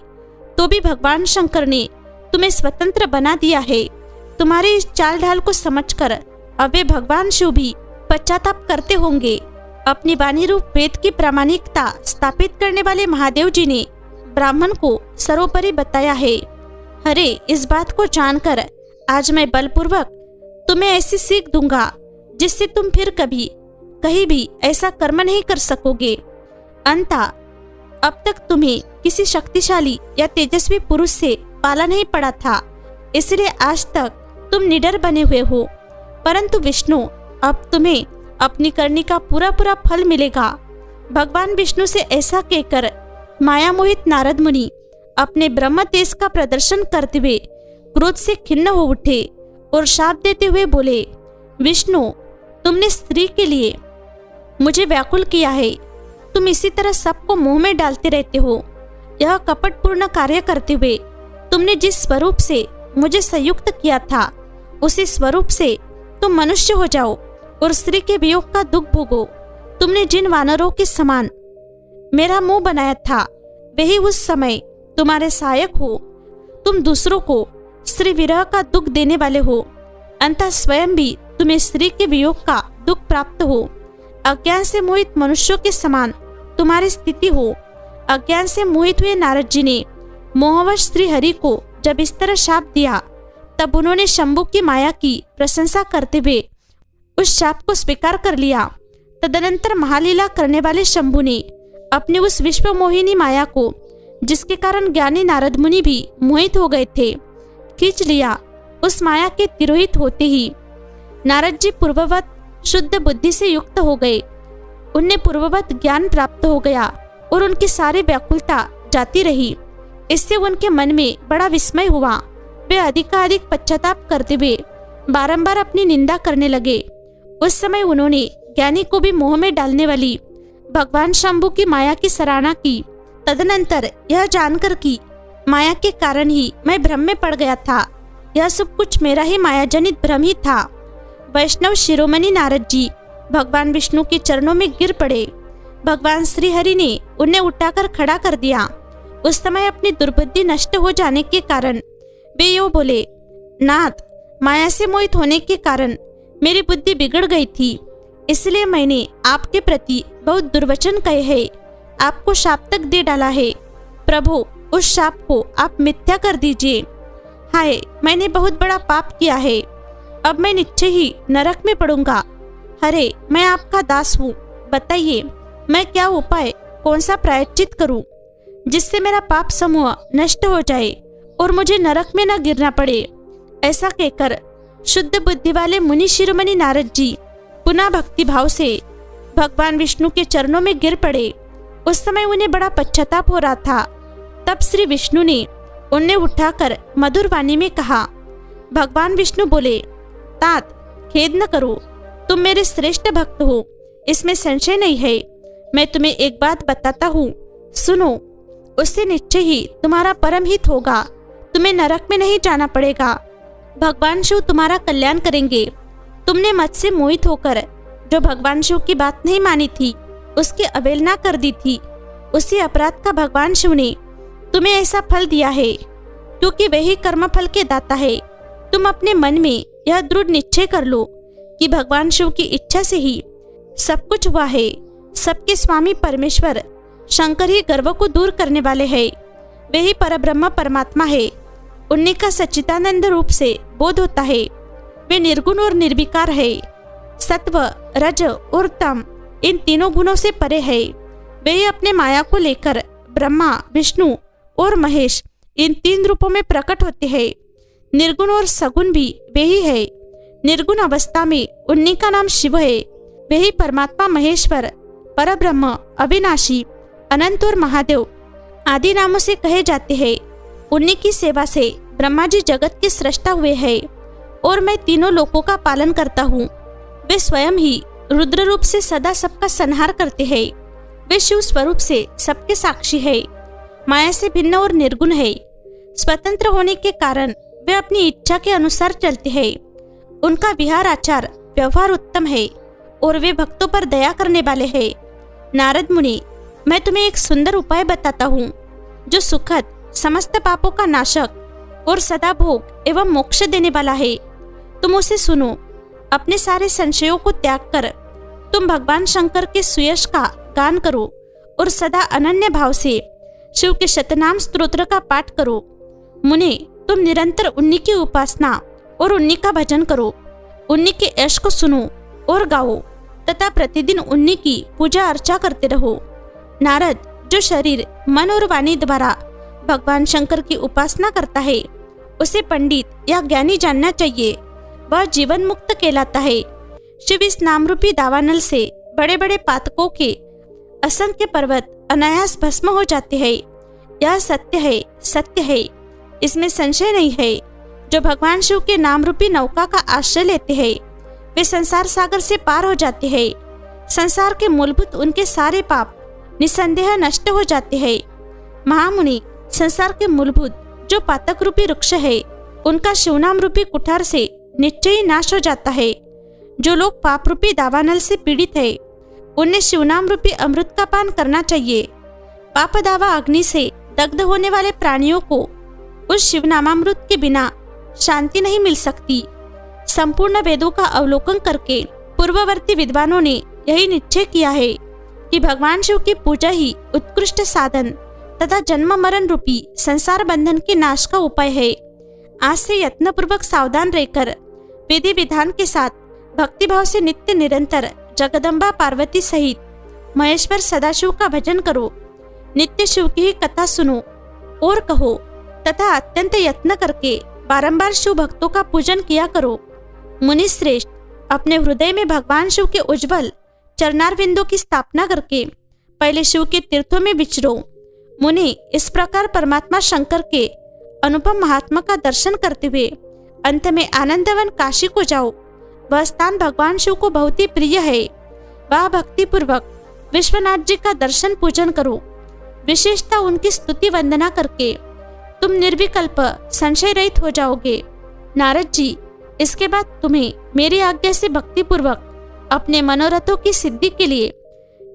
तो भी भगवान शंकर ने तुम्हें स्वतंत्र बना दिया है। तुम्हारी इस चाल ढाल को समझकर अब वे भगवान शिव भी पश्चाताप करते होंगे। अपनी वाणी रूप वेद की प्रामाणिकता स्थापित करने वाले महादेव जी ने ब्राह्मण को सर्वोपरि बताया है। अरे इस बात को जानकर आज मैं बलपूर्वक तुम्हें ऐसी सीख दूंगा जिससे तुम फिर कभी कहीं भी ऐसा कर्म नहीं कर सकोगे। अंततः अब तक तुम्हें किसी शक्तिशाली या तेजस्वी पुरुष से पाला नहीं पड़ा था, इसलिए आज तक तुम निडर बने हुए हो। परंतु विष्णु, अब तुम्हें अपनी करनी का पूरा पूरा फल मिलेगा। भगवान विष्णु से ऐसा कहकर माया मोहित नारद मुनि अपने ब्रह्म तेज का प्रदर्शन करते हुए क्रोध से खिन्न हो उठे और शाप देते हुए बोले, विष्णु, तुमने स्त्री के लिए मुझे व्याकुल किया है। तुम इसी तरह सबको मुंह में डालते रहते हो। यह कपटपूर्ण कार्य करते हुए तुमने जिस स्वरूप से मुझे संयुक्त किया था, उसी स्वरूप से तुम मनुष्य हो जाओ और स्त्री के वियोग का दुख भोगो। तुमने जिन वानरों के समान मेरा मुंह बनाया था, वही उस समय तुम्हारे सहायक हो। तुम दूसरों को स्त्री विरह का दुख देने वाले हो, अंततः स्वयं भी तुम्हें स्त्री के वियोग का दुख प्राप्त हो। अज्ञान से मोहित मनुष्यों के समान तुम्हारी स्थिति हो। अज्ञान से मोहित हुए नारद जी ने मोहवश श्री हरि को जब इस तरह शाप दिया, तब उन्होंने शंभु की माया की प्रशंसा करते हुए उस शाप को स्वीकार कर लिया। तदनंतर महालीला करने वाले शंभु ने अपनी उस विश्व मोहिनी माया को, जिसके कारण ज्ञानी नारद मुनि भी मोहित हो गए थे, खींच लिया। उस माया के तिरोहित होते ही नारद जी पूर्ववत शुद्ध बुद्धि से युक्त हो गए। उन्हें पूर्ववत ज्ञान प्राप्त हो गया और उनकी सारी व्याकुलता जाती रही। इससे उनके मन में बड़ा विस्मय हुआ। वे अधिकाधिक पश्चाताप करते हुए बारंबार अपनी निंदा करने लगे। उस समय उन्होंने ज्ञानी को भी मोह में डालने वाली भगवान शंभु की माया की सराहना की। तदनंतर यह जानकर कि माया के कारण ही मैं भ्रम में पड़ गया था, यह सब कुछ मेरा ही मायाजनित भ्रम ही था, वैष्णव शिरोमणि नारद जी भगवान विष्णु के चरणों में गिर पड़े। भगवान श्री हरि ने उन्हें उठाकर खड़ा कर दिया। उस समय अपनी दुर्बुद्धि नष्ट हो जाने के कारण वे यो बोले, नाथ, माया से मोहित होने के कारण मेरी बुद्धि बिगड़ गई थी, इसलिए मैंने आपके प्रति बहुत दुर्वचन कहे हैं, आपको शाप तक दे डाला है। प्रभु, उस शाप को आप मिथ्या कर दीजिए। हाय, मैंने बहुत बड़ा पाप किया है, अब मैं निश्चय ही नरक में पड़ूंगा। अरे, मैं आपका दास हूँ, बताइए मैं क्या उपाय, कौन सा प्रायश्चित करूं, जिससे मेरा पाप समूह नष्ट हो जाए और मुझे नरक में न गिरना पड़े। ऐसा कहकर शुद्ध बुद्धि वाले मुनि शिरोमणि नारद जी पुनः भक्ति भाव से भगवान विष्णु के चरणों में गिर पड़े। उस समय उन्हें बड़ा पश्चाताप हो रहा था। तब श्री विष्णु ने उन्हें उठाकर मधुर वाणी में कहा। भगवान विष्णु बोले, तात, खेद न करो, तुम मेरे श्रेष्ठ भक्त हो, इसमें संशय नहीं है। मैं तुम्हें एक बात बताता हूँ, सुनो, उससे निश्चय ही तुम्हारा परम हित होगा, तुम्हें नरक में नहीं जाना पड़ेगा। भगवान शिव तुम्हारा कल्याण करेंगे। तुमने मत से मोहित होकर जो भगवान शिव की बात नहीं मानी थी, उसकी अवहेलना कर दी थी, उसी अपराध का भगवान शिव ने तुम्हें ऐसा फल दिया है, क्योंकि वही कर्म फल के दाता है। तुम अपने मन में यह दृढ़ निश्चय कर लो कि भगवान शिव की इच्छा से ही सब कुछ हुआ है। सबके स्वामी परमेश्वर शंकर ही गर्व को दूर करने वाले हैं। वे ही परब्रह्म परमात्मा है। उन्हीं का सच्चिदानंद रूप से बोध होता है। वे निर्गुण और निर्विकार है। सत्व, रज और तम, इन तीनों गुणों से परे है। वे ही अपने माया को लेकर ब्रह्मा, विष्णु और महेश, इन तीन रूपों में प्रकट होते हैं। निर्गुण और सगुण भी वे ही है। निर्गुण अवस्था में उन्हीं का नाम शिव है। वे ही परमात्मा महेश्वर, परब्रह्म, अविनाशी, अनंत और महादेव आदि नामों से कहे जाते हैं। उन्हीं की सेवा से ब्रह्मा जी जगत के सृष्टा हुए हैं और मैं तीनों लोकों का पालन करता हूँ। वे स्वयं ही रुद्र रूप से सदा सबका संहार करते हैं। वे शिव स्वरूप से सबके साक्षी है। माया से भिन्न और निर्गुण है। स्वतंत्र होने के कारण वे अपनी इच्छा के अनुसार चलते हैं। उनका विहार आचार व्यवहार उत्तम है और वे भक्तों पर दया करने वाले हैं। नारद मुनि, मैं तुम्हें एक सुंदर उपाय बताता हूँ, जो सुखद, समस्त पापों का नाशक और सदा भोग एवं मोक्ष देने वाला है। तुम उसे सुनो। अपने सारे संशयों को त्याग कर तुम भगवान शंकर के सुयश का गान करो और सदा अनन्य भाव से शिव के शतनाम स्तोत्र का पाठ करो। मुने, तुम निरंतर उन्हीं की उपासना और उन्हीं का भजन करो। उन्हीं के यश को सुनो और गाओ तथा प्रतिदिन उन्हीं की पूजा अर्चा करते रहो। नारद, जो शरीर, मन और वाणी द्वारा भगवान शंकर की उपासना करता है उसे पंडित या ज्ञानी जानना चाहिए। वह जीवन मुक्त कहलाता है। शिव इस नाम रूपी दावानल से बड़े बड़े पातकों के असंख्य पर्वत अनायास भस्म हो जाते हैं। यह सत्य है, सत्य है, इसमें संशय नहीं है। जो भगवान शिव के नाम रूपी नौका का आश्रय लेते हैं वे संसार सागर से पार हो जाते हैं। संसार के मूलभूत उनके सारे पाप निसंदेह नष्ट हो जाते हैं। महामुनि, संसार के मूलभूत जो पातक रूपी वृक्ष है उनका शिवनाम रूपी कुठार से निश्चय ही नाश हो जाता है। जो लोग पाप रूपी दावानल से पीड़ित है उन्हें शिवनाम रूपी अमृत का पान करना चाहिए। पाप दावा अग्नि से दग्ध होने वाले प्राणियों को उस शिवनामामृत के बिना शांति नहीं मिल सकती। संपूर्ण वेदों का अवलोकन करके पूर्ववर्ती विद्वानों ने यही निश्चय किया है कि भगवान शिव की पूजा ही उत्कृष्ट साधन तथा जन्म मरण रूपी संसार बंधन के नाश का उपाय है। आज से यत्नपूर्वक सावधान रहकर विधि विधान के साथ भक्तिभाव से नित्य निरंतर जगदम्बा पार्वती सहित महेश्वर सदाशिव का भजन करो। नित्य शिव की ही कथा सुनो और कहो तथा अत्यंत यत्न करके बारंबार शिव भक्तों का पूजन किया करो। मुनि श्रेष्ठ, अपने हृदय में भगवान शिव के उज्जवल चरणारविंदों की स्थापना करके पहले शिव के तीर्थों में विचरो। मुनि, इस प्रकार परमात्मा शंकर के अनुपम महात्मा का दर्शन करते हुए अंत में आनंदवन काशी को जाओ। वह स्थान भगवान शिव को बहुत ही प्रिय है। वह भक्ति पूर्वक विश्वनाथ जी का दर्शन पूजन करो। विशेषता उनकी स्तुति वंदना करके तुम निर्विकल्प संशय रहित हो जाओगे। नारद जी, इसके बाद तुम्हें मेरी आज्ञा से भक्ति पूर्वक अपने मनोरथों की सिद्धि के लिए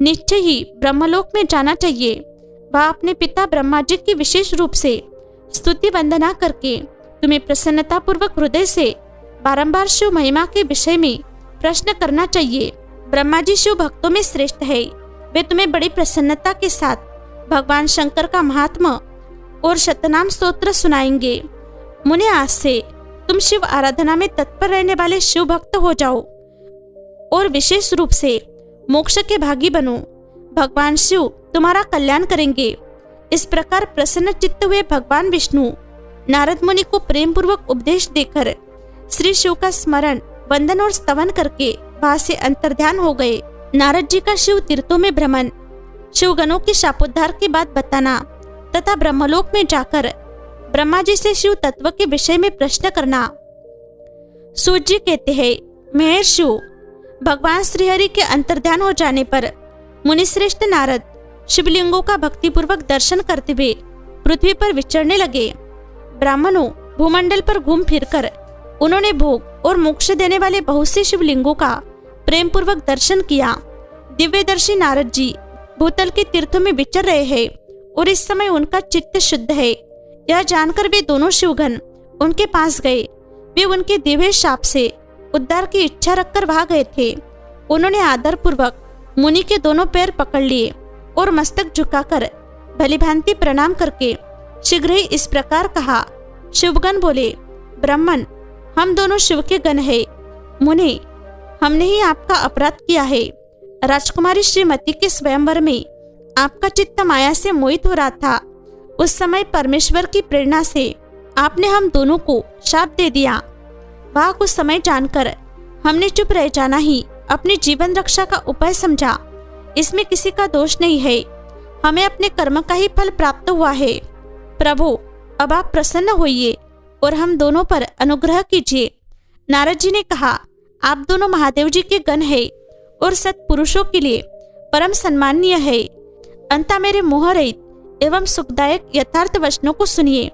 निश्चय ही ब्रह्मलोक में जाना चाहिए। वह अपने पिता ब्रह्मा जी की विशेष रूप से स्तुति वंदना करके तुम्हें प्रसन्नता पूर्वक हृदय से बारंबार शिव महिमा के विषय में प्रश्न करना चाहिए। ब्रह्मा जी शिव भक्तों में श्रेष्ठ है। वे तुम्हें बड़ी प्रसन्नता के साथ भगवान शंकर का महात्मा और शतनाम स्तोत्र सुनाएंगे। मुने, आज से तुम शिव आराधना में तत्पर रहने वाले शिव भक्त हो जाओ और विशेष रूप से मोक्ष के भागी बनो। भगवान शिव तुम्हारा कल्याण करेंगे। इस प्रकार प्रसन्न चित्त हुए भगवान विष्णु नारद मुनि को प्रेम पूर्वक उपदेश देकर श्री शिव का स्मरण, वंदन और स्तवन करके वहां से अंतर्ध्यान हो गए। नारद जी का शिव तीर्थों में भ्रमण, शिवगणों के शापोद्धार की बात बताना तथा ब्रह्मलोक में जाकर ब्रह्मा जी से शिव तत्व के विषय में प्रश्न करना। सूत जी कहते हैं, मेहर शिव, भगवान श्रीहरि के अंतर्ध्यान हो जाने पर मुनिश्रेष्ठ नारद शिवलिंगों का भक्तिपूर्वक दर्शन करते हुए पृथ्वी पर विचरने लगे। ब्राह्मणों, भूमंडल पर घूम फिरकर उन्होंने भोग और मोक्ष देने वाले बहुत से शिवलिंगों का प्रेम पूर्वक दर्शन किया। दिव्यदर्शी नारद जी भूतल के तीर्थों में विचर रहे हैं और इस समय उनका चित्त शुद्ध है। यह जानकर वे दोनों शिवगण उनके पास गए। वे उनके दिव्य शाप से उद्धार की इच्छा रखकर वहां गए थे। उन्होंने आदर पूर्वक मुनि के दोनों पैर पकड़ लिए और मस्तक झुकाकर भलीभांति प्रणाम करके शीघ्र ही इस प्रकार कहा। शिवगण बोले, ब्राह्मण, हम दोनों शिव के गण हैं। मुनि, हमने ही आपका अपराध किया है। राजकुमारी श्रीमती के स्वयंवर में आपका चित्त माया से मोहित हो रहा था। उस समय परमेश्वर की प्रेरणा से आपने हम दोनों को शाप दे दिया। वह कुछ समय जानकर हमने चुप रह जाना ही अपनी जीवन रक्षा का उपाय समझा। इसमें किसी का दोष नहीं है। हमें अपने कर्म का ही फल प्राप्त हुआ है। प्रभु, अब आप प्रसन्न होइए और हम दोनों पर अनुग्रह कीजिए। नारद जी ने कहा, आप दोनों महादेव जी के गण हैं और सत्पुरुषों के लिए परम सम्माननीय है। अंता मेरे मोह रहित एवं सुखदायक यथार्थ वचनों को सुनिए।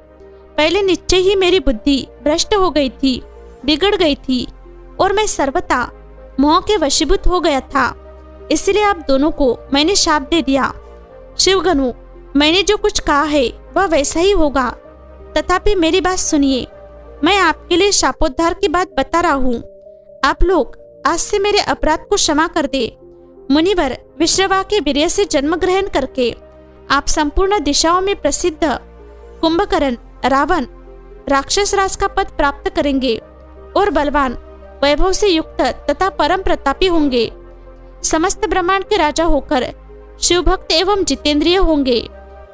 पहले निश्चय ही मेरी बुद्धि भ्रष्ट हो गई थी, बिगड़ गई थी और मैं सर्वथा मोह के वशीभूत हो गया था। इसलिए आप दोनों को मैंने शाप दे दिया। शिवगणों, मैंने जो कुछ कहा है वह वैसा ही होगा। तथापि मेरी बात सुनिए, मैं आपके लिए शापोद्धार की बात बता रहा हूँ। आप लोग आज से मेरे अपराध को क्षमा कर दे। मुनिवर विश्रवा के वीर्य से जन्म ग्रहण करके आप संपूर्ण दिशाओं में प्रसिद्ध कुंभकर्ण रावण राक्षस राज का पद प्राप्त करेंगे और बलवान वैभव से युक्त तथा परम प्रतापी होंगे। समस्त ब्रह्मांड के राजा होकर शिव भक्त एवं जितेंद्रिय होंगे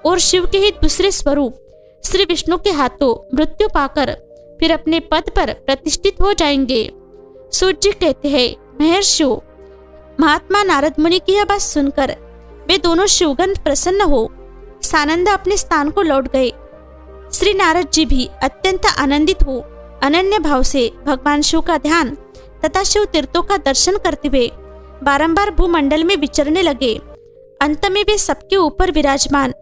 और शिव के ही दूसरे स्वरूप श्री विष्णु के हाथों मृत्यु पाकर फिर अपने पद पर प्रतिष्ठित हो जाएंगे। सूत जी कहते हैं, महर्षि महात्मा नारद मुनि की यह बात सुनकर वे दोनों शिवगण प्रसन्न हो सानंद अपने स्थान को लौट गए। श्री नारद जी भी अत्यंत आनंदित हो अनन्य भाव से भगवान शिव का ध्यान तथा शिव तीर्थों का दर्शन करते हुए बारंबार भूमंडल में विचरने लगे। अंत में वे सबके ऊपर विराजमान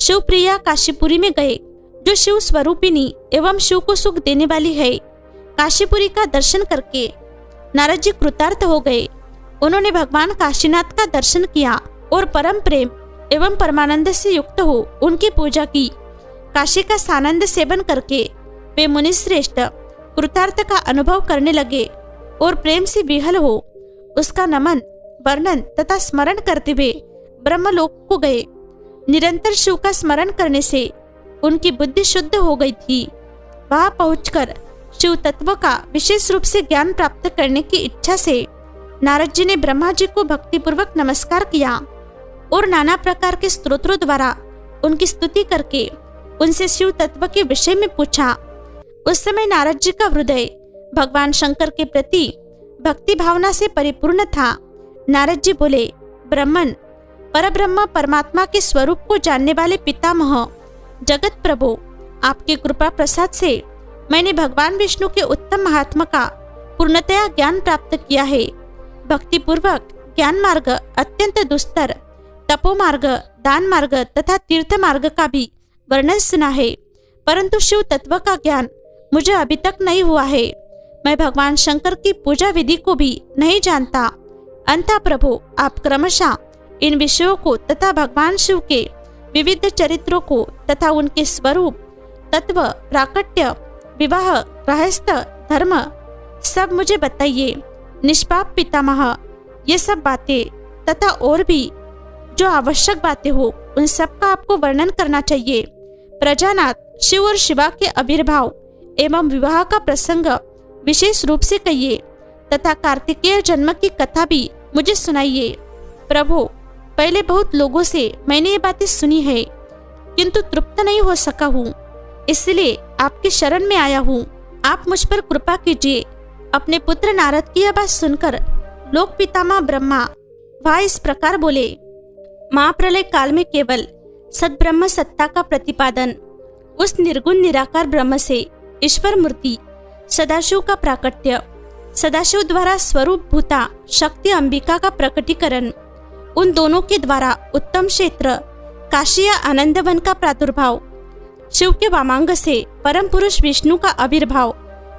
शिवप्रिया काशीपुरी में गए, जो शिव स्वरूपिणी एवं शिव को सुख देने वाली है। काशीपुरी का दर्शन करके नारद जी कृतार्थ हो गए। उन्होंने भगवान काशीनाथ का दर्शन किया और परम प्रेम एवं परमानंद से युक्त हो उनकी पूजा की। काशी का सानंद सेवन करके वे मुनिश्रेष्ठ कृतार्थ का अनुभव करने लगे और प्रेम से विहल हो उसका नमन वर्णन तथा स्मरण करते हुए ब्रह्मलोक को गए। निरंतर शिव का स्मरण करने से उनकी बुद्धि शुद्ध हो गई थी। वहां पहुंचकर शिव तत्व का विशेष रूप से ज्ञान प्राप्त करने की इच्छा से नारद जी ने ब्रह्मा जी को भक्तिपूर्वक नमस्कार किया और नाना प्रकार के स्तोत्रों द्वारा उनकी स्तुति करके उनसे शिव तत्व के विषय में पूछा। उस समय नारद जी का हृदय भगवान शंकर के प्रति भक्ति भावना से परिपूर्ण था। नारद जी बोले, ब्रह्मन परब्रह्म परमात्मा के स्वरूप को जानने वाले पितामह जगत प्रभु, आपके कृपा प्रसाद से मैंने भगवान विष्णु के उत्तम महात्मा का पूर्णतया ज्ञान प्राप्त किया है। भक्ति पूर्वक ज्ञान मार्ग अत्यंत दुस्तर, तपो मार्ग, दान मार्ग तथा तीर्थ मार्ग का भी वर्णन सुना है, परंतु शिव तत्व का ज्ञान मुझे अभी तक नहीं हुआ है। मैं भगवान शंकर की पूजा विधि को भी नहीं जानता। अंतः प्रभु, आप क्रमशः इन विषयों को तथा भगवान शिव के विविध चरित्रों को तथा उनके स्वरूप, तत्व, प्राकट्य, विवाह, रहस्य, धर्म सब मुझे बताइए। निष्पाप पितामह, ये सब बातें तथा और भी जो आवश्यक बातें हो उन सब का आपको वर्णन करना चाहिए। प्रजानाथ शिव और शिवा के आविर्भाव एवं विवाह का प्रसंग विशेष रूप से कहिए तथा कार्तिकेय जन्म की कथा भी मुझे सुनाइए। प्रभु, पहले बहुत लोगों से मैंने ये बातें सुनी है, किंतु तृप्त नहीं हो सका हूँ, इसलिए आपकी शरण में आया हूँ। आप मुझ पर कृपा कीजिए। अपने पुत्र नारद की यह बात सुनकर लोक पितामह ब्रह्मा वह इस प्रकार बोले, महाप्रलय काल में केवल सद्ब्रह्म सत्ता का प्रतिपादन, उस निर्गुण निराकार ब्रह्म से ईश्वर मूर्ति सदाशिव का प्राकट्य, सदाशिव द्वारा स्वरूप भूता शक्ति अंबिका का प्रकटीकरण, उन दोनों के द्वारा उत्तम क्षेत्र काशी या आनंद वन का प्रादुर्भाव, शिव के वामांग से परम पुरुष विष्णु का आविर्भाव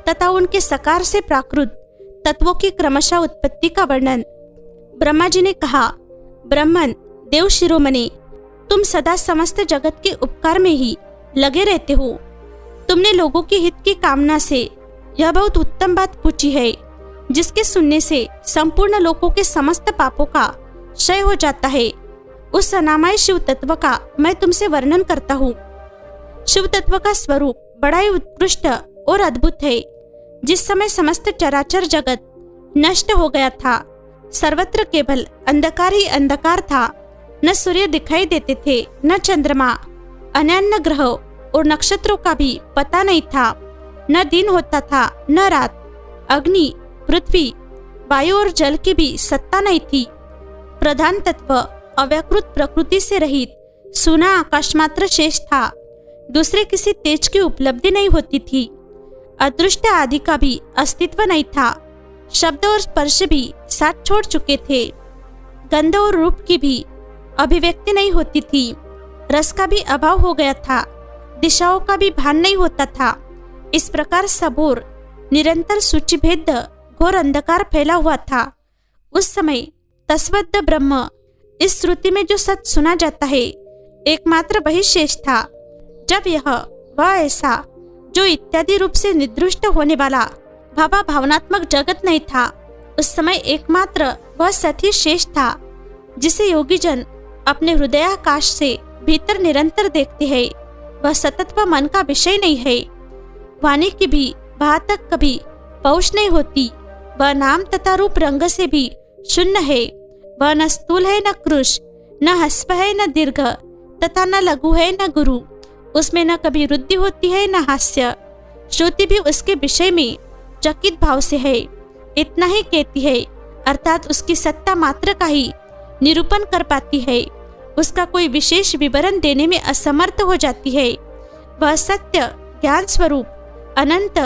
तथा उनके सकार से प्राकृत तत्वों की क्रमशः उत्पत्ति का वर्णन। ब्रह्मा जी ने कहा, ब्रह्मन देव शिरोमणि, तुम सदा समस्त जगत के उपकार में ही लगे रहते हो। तुमने लोगों के हित की कामना से यह बहुत उत्तम बात पूछी है, जिसके सुनने से संपूर्ण लोगों के समस्त पापों का क्षय हो जाता है। उस अनामय शिव तत्व का मैं तुमसे वर्णन करता हूँ। शिव तत्व का स्वरूप बड़ा ही उत्कृष्ट और अद्भुत है। जिस समय समस्त चराचर जगत नष्ट हो गया था, सर्वत्र केवल अंधकार ही अंधकार था। न सूर्य दिखाई देते थे, न चंद्रमा, अन्य ग्रह और नक्षत्रों का भी पता नहीं था। न दिन होता था न रात। अग्नि, पृथ्वी, वायु और जल की भी सत्ता नहीं थी। प्रधान तत्व अव्याकृत प्रकृति से रहित सूना आकाश मात्र शेष था। दूसरे किसी तेज की उपलब्धि नहीं होती थी। अदृष्ट आदि का भी अस्तित्व नहीं था। शब्द और स्पर्श भी साथ छोड़ चुके थे। गंध और रूप की भी अभिव्यक्ति नहीं होती थी। रस का भी अभाव हो गया था। दिशाओं का भी भान नहीं होता था। इस प्रकार सबोर निरंतर सूचिभेद घोर अंधकार फैला हुआ था। उस समय तस्वद्ध ब्रह्म, इस श्रुति में जो सत्य सुना जाता है, एकमात्र वही शेष था। जब यह वह ऐसा जो इत्यादि रूप से निदृष्ट होने वाला भावनात्मक जगत नहीं था। उस समय एकमात्र वह सती शेष था जिसे योगीजन अपने हृदयाकाश से भीतर निरंतर देखते हैं। वह सतत व मन का विषय नहीं है। वाणी की भी वहां तक कभी पहुंच नहीं होती। वह नाम तथा रूप रंग से भी शून्य है। वह न स्थूल है न कृश, न हस्व है न दीर्घ तथा न लघु है न गुरु। उसमें न कभी वृद्धि होती है न हास्य। श्रुति भी उसके विषय में चकित भाव से है। इतना ही कहती है, अर्थात उसकी सत्ता मात्र का ही निरूपण कर पाती है। उसका कोई विशेष विवरण देने में असमर्थ हो जाती है। वह सत्य ज्ञान स्वरूप, अनंत,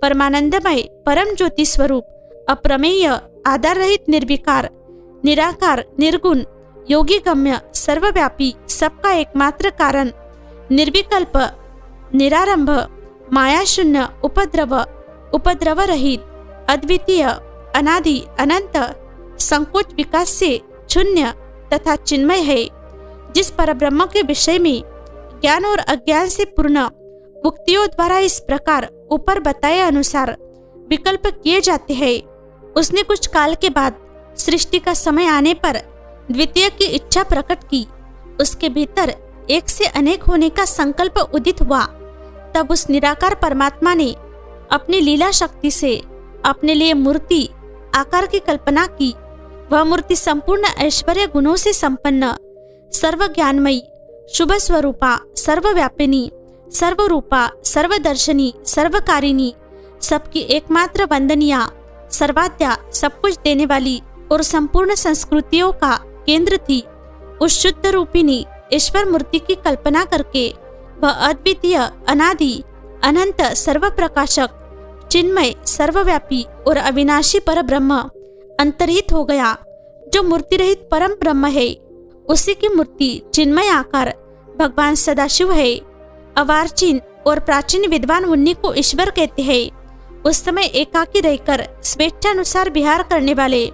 परमानंदमय, परम ज्योति स्वरूप, अप्रमेय, आधार रहित, निर्विकार, निराकार, निर्गुण, योगी गम्य, सर्वव्यापी, सबका एकमात्र कारण, निर्विकल्प, निरारंभ, माया शून्य, उपद्रव रहित, अद्वितीय, अनादि, अनंत, संकोच विकास से शून्य तथा चिन्मय है। जिस परब्रह्म के विषय में ज्ञान और अज्ञान से पूर्ण उक्तियों द्वारा इस प्रकार ऊपर बताए अनुसार विकल्प किए जाते हैं, उसने कुछ काल के बाद सृष्टि का समय आने पर द्वितीय की इच्छा प्रकट की। उसके भीतर एक से अनेक होने का संकल्प उदित हुआ। तब उस निराकार परमात्मा ने अपनी लीला शक्ति से अपने लिए मूर्ति आकार की कल्पना की। वह मूर्ति संपूर्ण ऐश्वर्य गुणों से संपन्न, सर्व ज्ञानमयी, शुभ स्वरूपा, सर्वव्यापिनी, सर्वरूपा, सर्वदर्शनी, सर्वकारिणी, सबकी एकमात्र वंदनिया, सर्वाद्या, सब कुछ देने वाली और संपूर्ण संस्कृतियों का केंद्र थी। उस शुद्ध रूपिणी ईश्वर मूर्ति की कल्पना करके वह अद्वितीय, अनादि, अनंत, सर्व प्रकाशक, चिन्मय, सर्वव्यापी और अविनाशी पर ब्रह्म अंतर्हित हो गया। जो मूर्ति रहित परम ब्रह्म है, उसी की मूर्ति चिन्मय आकार भगवान सदाशिव है। अवार्चिन और प्राचीन विद्वान मुनि को ईश्वर कहते हैं। उस समय एकाकी रहकर स्वेच्छानुसार विहार करने वाले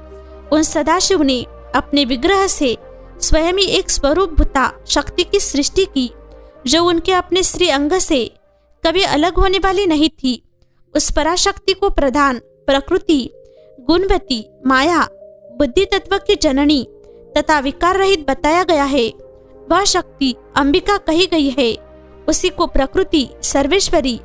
उन सदाशिव ने अपने विग्रह से स्वयं ही एक स्वरूप भूता शक्ति की सृष्टि की, जो उनके अपने श्री अंग से कभी अलग होने वाली नहीं थी। उस पराशक्ति को प्रधान, प्रकृति, गुणवती, माया, बुद्धि तत्व की जननी तथा विकार रहित बताया गया है। वह शक्ति अंबिका कही गई है। उसी को प्रकृति, सर्वेश्वरी,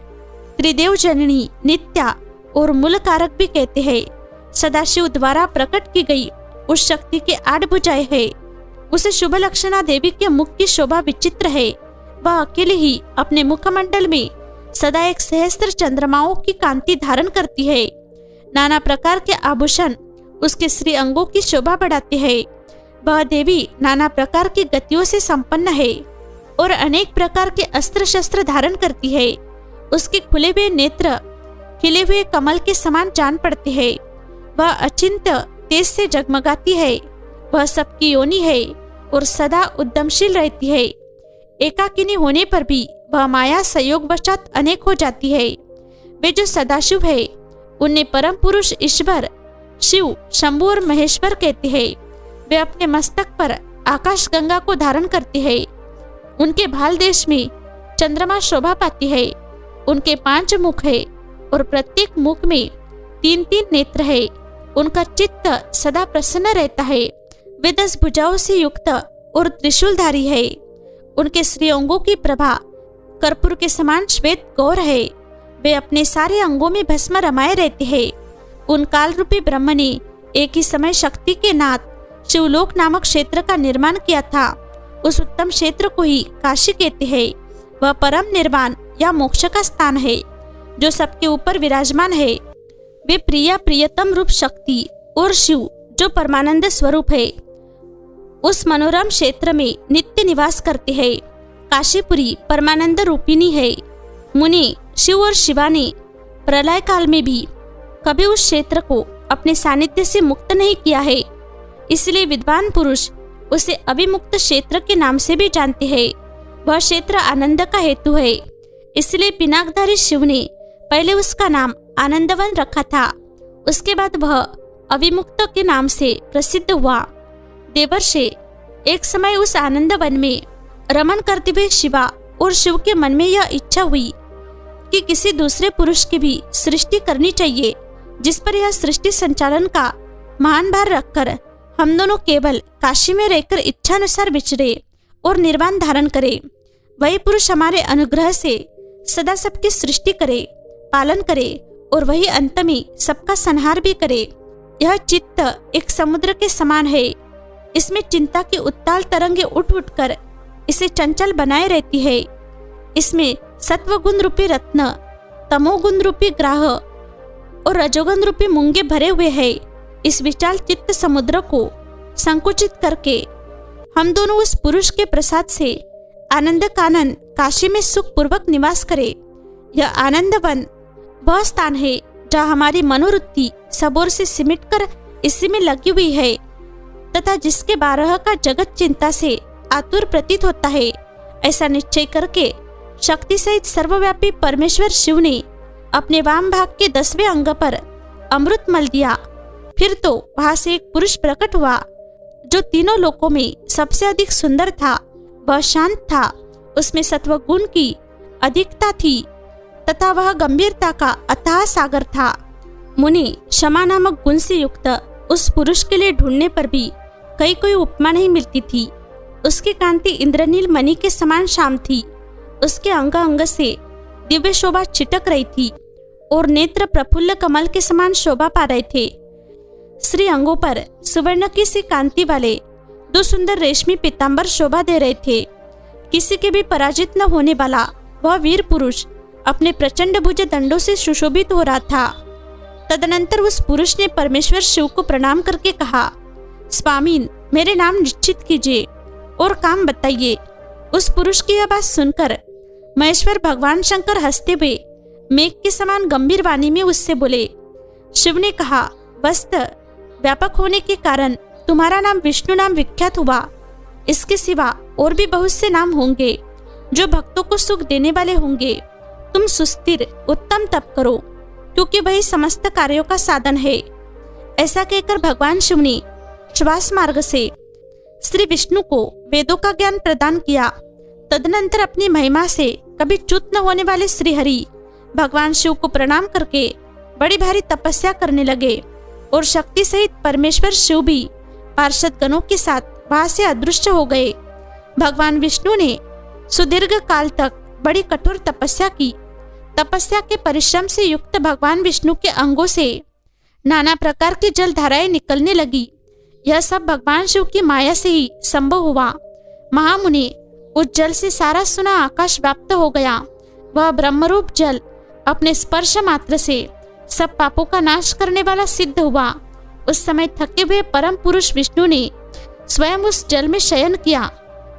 त्रिदेव जननी, नित्या और मूल कारक भी कहते हैं। सदाशिव द्वारा प्रकट की गई उस शक्ति के 8 भुजाएं है। उस शुभ लक्षणा देवी के मुख की शोभा विचित्र है। वह अकेले ही अपने मुखमंडल में सदा एक सहस्त्र चंद्रमाओं की कांति धारण करती है। नाना प्रकार के आभूषण उसके श्री अंगों की शोभा बढ़ाते हैं। वह देवी नाना प्रकार की गतियों से संपन्न है और अनेक प्रकार के अस्त्र शस्त्र धारण करती है। उसके खुले हुए नेत्र खिले हुए कमल के समान जान पड़ते हैं। वह अचिंत्य तेज से जगमगाती है। वह सबकी योनि है और सदा उद्यमशील रहती है। एकाकिनी होने पर भी वह माया संयोगवशात अनेक हो जाती है। वे जो सदाशिव है, उन्हें परम पुरुष ईश्वर, शिव, शंभु और महेश्वर कहते हैं। वे अपने मस्तक पर आकाश गंगा को धारण करते हैं। उनके भाल देश में चंद्रमा शोभा पाती है। उनके 5 मुख है और प्रत्येक मुख में 3-3 नेत्र है। उनका चित्त सदा प्रसन्न रहता है। वे 10 भुजाओं से युक्त और त्रिशूलधारी है। उनके श्री अंगों की प्रभा कर्पूर के समान श्वेत गौर है। वे अपने सारे अंगों में भस्म रमाए रहते हैं। उन काल रूपी ब्रह्म ने एक ही समय शक्ति के नाथ शिवलोक नामक क्षेत्र का निर्माण किया था। उस उत्तम क्षेत्र को ही काशी कहते हैं। वह परम निर्वाण या मोक्ष का स्थान है, जो सबके ऊपर विराजमान है। वे प्रिया प्रियतम रूप शक्ति और शिव, जो परमानंद स्वरूप है, उस मनोरम क्षेत्र में नित्य निवास करते हैं। काशीपुरी परमानंद रूपिणी है। मुनि, शिव और शिवा ने प्रलय काल में भी कभी उस क्षेत्र को अपने सानिध्य से मुक्त नहीं किया है। इसलिए विद्वान पुरुष उसे अविमुक्त क्षेत्र के नाम से भी जानते हैं। वह क्षेत्र आनंद का हेतु है। इसलिए पिनाकधारी शिव ने पहले उसका नाम आनंदवन रखा था। उसके बाद वह अविमुक्त के नाम से प्रसिद्ध हुआ। देवर्षि एक समय उस आनंद वन में रमन करते हुए शिवा और शिव के मन में यह इच्छा हुई कि किसी दूसरे पुरुष की भी सृष्टि करनी चाहिए, जिस पर यह सृष्टि संचालन का महान भार रखकर हम दोनों केवल काशी में रहकर इच्छानुसार विचरे और निर्वाण धारण करे। वही पुरुष हमारे अनुग्रह से सदा सबकी सृष्टि करे, पालन करे और वही अंत में सबका संहार भी करे। यह चित्त एक समुद्र के समान है। इसमें चिंता की उत्ताल तरंगे उठ उठकर इसे चंचल बनाए रहती है। इसमें सत्वगुण रूपी रत्न, तमोगुण रूपी ग्राह और रजोगुण रूपी मूंगे भरे हुए हैं। इस विशाल चित्त समुद्र को संकुचित करके हम दोनों उस पुरुष के प्रसाद से आनंद कानन काशी में सुख पूर्वक निवास करे। यह आनंदवन वह स्थान है जहाँ हमारी मनोवृत्ति सब ओर से सिमटकर इसी में लगी हुई है तथा जिसके बारह का जगत चिंता से आतुर प्रतीत होता है। ऐसा निश्चय करके शक्ति सहित सर्वव्यापी परमेश्वर शिव ने अपने वाम भाग के 10वें अंग पर अमृत मल दिया। फिर तो वहां से एक पुरुष प्रकट हुआ जो तीनों लोकों में सबसे अधिक सुंदर था। वह शांत था, उसमें सत्व गुण की अधिकता थी तथा वह गंभीरता का अथाह सागर था। मुनि क्षमा नामक गुण से युक्त उस पुरुष के लिए ढूंढने पर भी कहीं कोई उपमा नहीं मिलती थी। उसकी कांति इंद्रनील मणि के समान श्याम थी। उसके अंग अंग से दिव्य शोभा छिटक रही थी और नेत्र प्रफुल्ल कमल के समान शोभा पा रहे थे। श्री अंगों पर सुवर्ण की सी कांति वाले 2 सुंदर रेशमी पीतांबर शोभा दे रहे थे। किसी के भी पराजित न होने वाला वह वीर पुरुष अपने प्रचंड भुज दंडों से सुशोभित हो रहा था। तदनंतर उस पुरुष ने परमेश्वर शिव को प्रणाम करके कहा, स्वामीन, मेरे नाम निश्चित कीजिए और काम बताइए। उस पुरुष की यह बात सुनकर महेश्वर भगवान शंकर हंसते हुए मेघ के समान गंभीर वाणी में उससे बोले। शिव ने कहा, वस्त व्यापक होने के कारण तुम्हारा नाम विष्णु नाम विख्यात हुआ। इसके सिवा और भी बहुत से नाम होंगे जो भक्तों को सुख देने वाले होंगे। तुम सुस्थिर उत्तम तप करो, क्योंकि वही समस्त कार्यों का साधन है। ऐसा कहकर भगवान शिव ने श्वास मार्ग से श्री विष्णु को वेदों का ज्ञान प्रदान किया। तदनंतर अपनी महिमा से कभी च्युत न होने वाले श्री हरि भगवान शिव को प्रणाम करके बड़ी भारी तपस्या करने लगे और शक्ति सहित परमेश्वर शिव भी पार्षद गणों के साथ वहां से अदृश्य हो गए। भगवान विष्णु ने सुदीर्घ काल तक बड़ी कठोर तपस्या की। तपस्या के परिश्रम से युक्त भगवान विष्णु के अंगों से नाना प्रकार की जल धाराएं निकलने लगी। यह सब भगवान शिव की माया से ही संभव हुआ। महामुनि, उस जल से सारा सुना आकाश व्याप्त हो गया। वह ब्रह्मरूप जल अपने स्पर्श मात्र से सब पापों का नाश करने वाला सिद्ध हुआ। उस समय थके हुए परम पुरुष विष्णु ने स्वयं उस जल में शयन किया।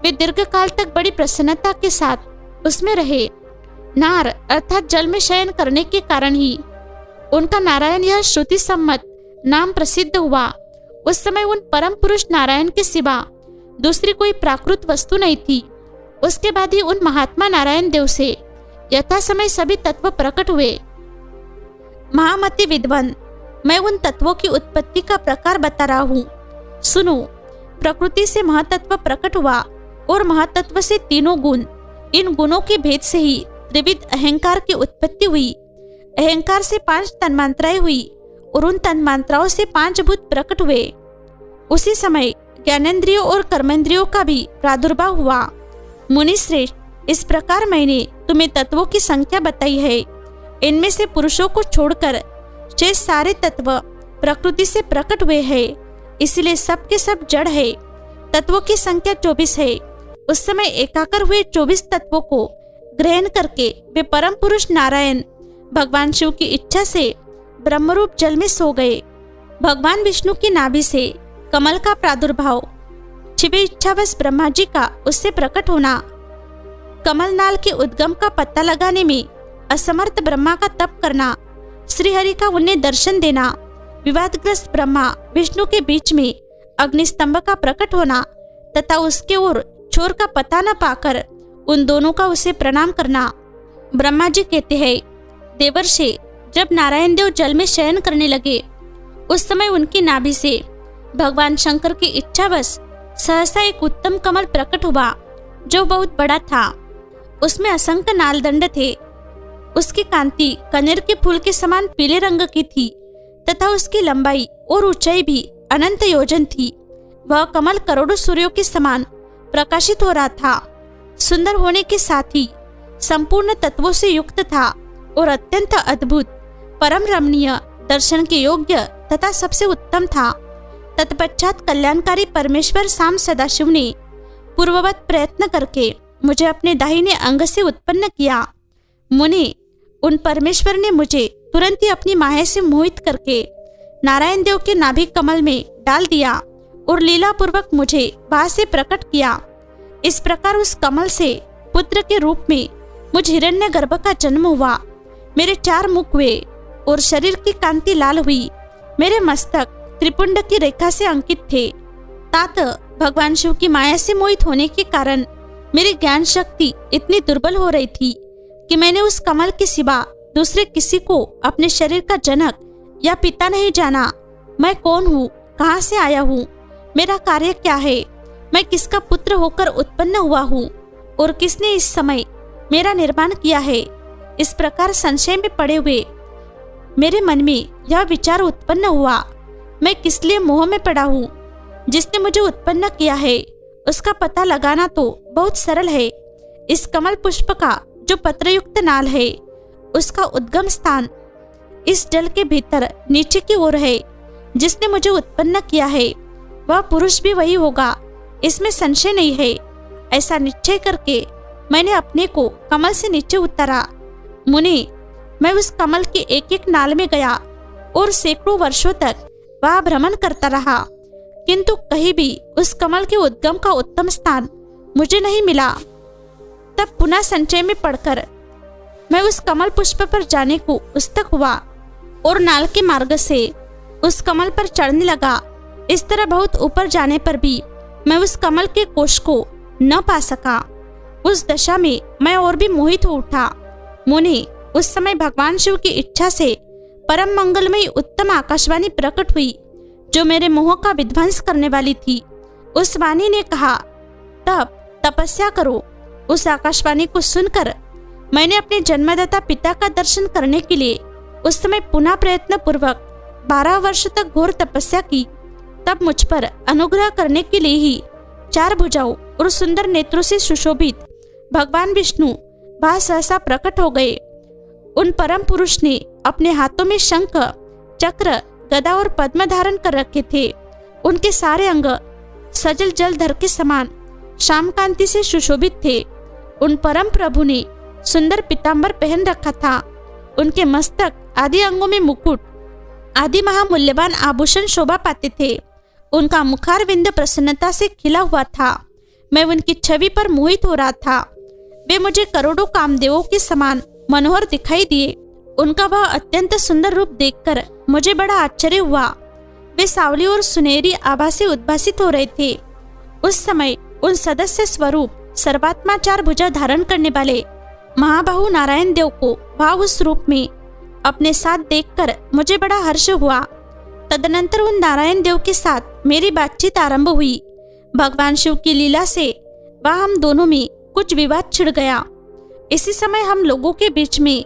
वे दीर्घ काल तक बड़ी प्रसन्नता के साथ उसमें रहे। नार अर्थात जल में शयन करने के कारण ही उनका नारायण यह श्रुति सम्मत नाम प्रसिद्ध हुआ। उस समय उन परम पुरुष नारायण के सिवा दूसरी कोई प्राकृत वस्तु नहीं थी। उसके बाद ही उन महात्मा नारायण देव से यथा समय सभी तत्व प्रकट हुए। महामति विद्वान, मैं उन तत्वों की उत्पत्ति का प्रकार बता रहा हूँ। सुनो, प्रकृति से महातत्व प्रकट हुआ और महातत्व से तीनों गुण। इन गुणों के भेद से ही त्रिविध अहंकार की उत्पत्ति हुई। अहंकार से 5 तन्मात्राएं हुई और उन तन्मात्राओं से 5 भूत प्रकट हुए। उसी समय ज्ञानेंद्रियों और कर्मेंद्रियों का भी प्रादुर्भाव हुआ। मुनि श्रेष्ठ, इस प्रकार मैंने तुम्हें तत्वों की संख्या बताई है। इनमें से पुरुषों को छोड़कर शेष सारे तत्व प्रकृति से प्रकट हुए हैं, इसलिए सब के सब जड़ है। तत्वों की संख्या 24 है। उस समय एकाकर हुए 24 तत्वों को ग्रहण करके वे परम पुरुष नारायण भगवान शिव की इच्छा से ब्रह्मरूप जल में सो गए। भगवान विष्णु की नाभि से कमल का प्रादुर्भाव, छिपी इच्छावश ब्रह्मा जी का उससे प्रकट होना, कमल नाल के उद्गम का पता लगाने में असमर्थ ब्रह्मा का तप करना, श्रीहरि का उन्हें दर्शन देना, विवादग्रस्त ब्रह्मा विष्णु के बीच में अग्निस्तंभ का प्रकट होना तथा उसके ओर छोर का पता न पाकर उन दोनों का उसे प्रणाम करना। ब्रह्मा जी कहते हैं, देवर्षि, जब नारायण देव जल में शयन करने लगे उस समय उनकी नाभि से भगवान शंकर की इच्छावश सहसा एक उत्तम कमल प्रकट हुआ जो बहुत बड़ा था। उसमें असंख्य नालदंड थे। उसकी कांति कनेर के फूल के समान पीले रंग की थी तथा उसकी लंबाई और ऊंचाई भी अनंत योजन थी। वह कमल करोड़ों सूर्यों के समान प्रकाशित हो रहा था। सुंदर होने के साथ ही संपूर्ण तत्वों से युक्त था और अत्यंत अद्भुत, परम रमणीय, दर्शन के योग्य तथा सबसे उत्तम था। तत्पश्चात कल्याणकारी परमेश्वर साम सदाशिव ने पूर्ववत प्रयत्न करके मुझे अपने दाहिने अंग से उत्पन्न किया। मुनि, उन परमेश्वर ने मुझे तुरंत ही अपनी माया से मोहित करके नारायण देव के नाभिक कमल में डाल दिया और लीला पूर्वक मुझे बाहर से प्रकट किया। इस प्रकार उस कमल से पुत्र के रूप में मुझ हिरण्यगर्भ का जन्म हुआ। मेरे 4 मुख हुए और शरीर की कांति लाल हुई। मेरे मस्तक त्रिपुंड की रेखा से अंकित थे। तात भगवान शिव की माया से मोहित होने के कारण मेरी ज्ञान शक्ति इतनी दुर्बल हो रही थी कि मैंने उस कमल के सिवा दूसरे किसी को अपने शरीर का जनक या पिता नहीं जाना। मैं कौन हूँ, कहाँ से आया हूँ, मेरा कार्य क्या है, मैं किसका पुत्र होकर उत्पन्न हुआ हूँ और किसने इस समय मेरा निर्माण किया है। इस प्रकार संशय में पड़े हुए मेरे मन में यह विचार उत्पन्न हुआ, मैं किस लिए मोह में पड़ा हूँ। जिसने मुझे उत्पन्न किया है उसका पता लगाना तो बहुत सरल है। इस कमल पुष्प का जो पत्रयुक्त नाल है उसका उद्गम स्थान इस जल के भीतर नीचे की ओर है। जिसने मुझे उत्पन्न किया है वह पुरुष भी वही होगा, इसमें संशय नहीं है। ऐसा निश्चय करके मैंने अपने को कमल से नीचे उतारा। मुनि, मैं उस कमल के एक एक नाल में गया और सैकड़ों वर्षों तक वह भ्रमण करता रहा, किंतु कहीं भी उस कमल के उद्गम का उत्तम स्थान मुझे नहीं मिला। तब पुनः संचय में पड़कर मैं उस कमल पुष्प पर जाने को उस्तक हुआ और नाल के मार्ग से उस कमल पर चढ़ने लगा। इस तरह बहुत ऊपर जाने पर भी मैं उस कमल के कोश को न पा सका। उस दशा में मैं और भी मोहित हो उठा। मुनि, उस समय भगवान शिव की इच्छा से परम मंगलमयी उत्तम आकाशवाणी प्रकट हुई जो मेरे मोह का विध्वंस करने वाली थी। उस वाणी ने कहा, तपस्या करो। उस आकाशवाणी को सुनकर मैंने अपने जन्मदाता पिता का दर्शन करने के लिए उस समय पुनः प्रयत्न पूर्वक 12 वर्ष तक घोर तपस्या की। तब मुझ पर अनुग्रह करने के लिए ही 4 भुजाओं और सुंदर नेत्रों से सुशोभित भगवान विष्णु वह सहसा प्रकट हो गए। उन परम पुरुष ने अपने हाथों में शंख, चक्र, गदा और पद्म धारण कर रखे थे। उनके सारे अंग सजल जलधर के समान श्याम कांति से सुशोभित थे। उन परम प्रभु ने सुंदर पीतांबर पहन रखा था। उनके मस्तक आदि अंगों में मुकुट आदि महामूल्यवान आभूषण शोभा पाते थे। उनका मुखारविंद प्रसन्नता से खिला हुआ था। मैं उनकी छवि पर मोहित हो रहा था। वे मुझे करोड़ों कामदेवों के समान मनोहर दिखाई दिए। उनका वह अत्यंत सुंदर रूप देखकर मुझे बड़ा आश्चर्य हुआ। वे सावली और सुनहरी आभा से उद्भासित हो रहे थे। उस समय उन सदस्य स्वरूप सर्वात्मा 4 भुजा धारण करने वाले महाबाहु नारायण देव को वह उस रूप में अपने साथ देखकर मुझे बड़ा हर्ष हुआ। तदनंतर उन नारायण देव के साथ मेरी बातचीत आरंभ हुई। भगवान शिव की लीला से वह हम दोनों में कुछ विवाद छिड़ गया। इसी समय हम लोगों के बीच में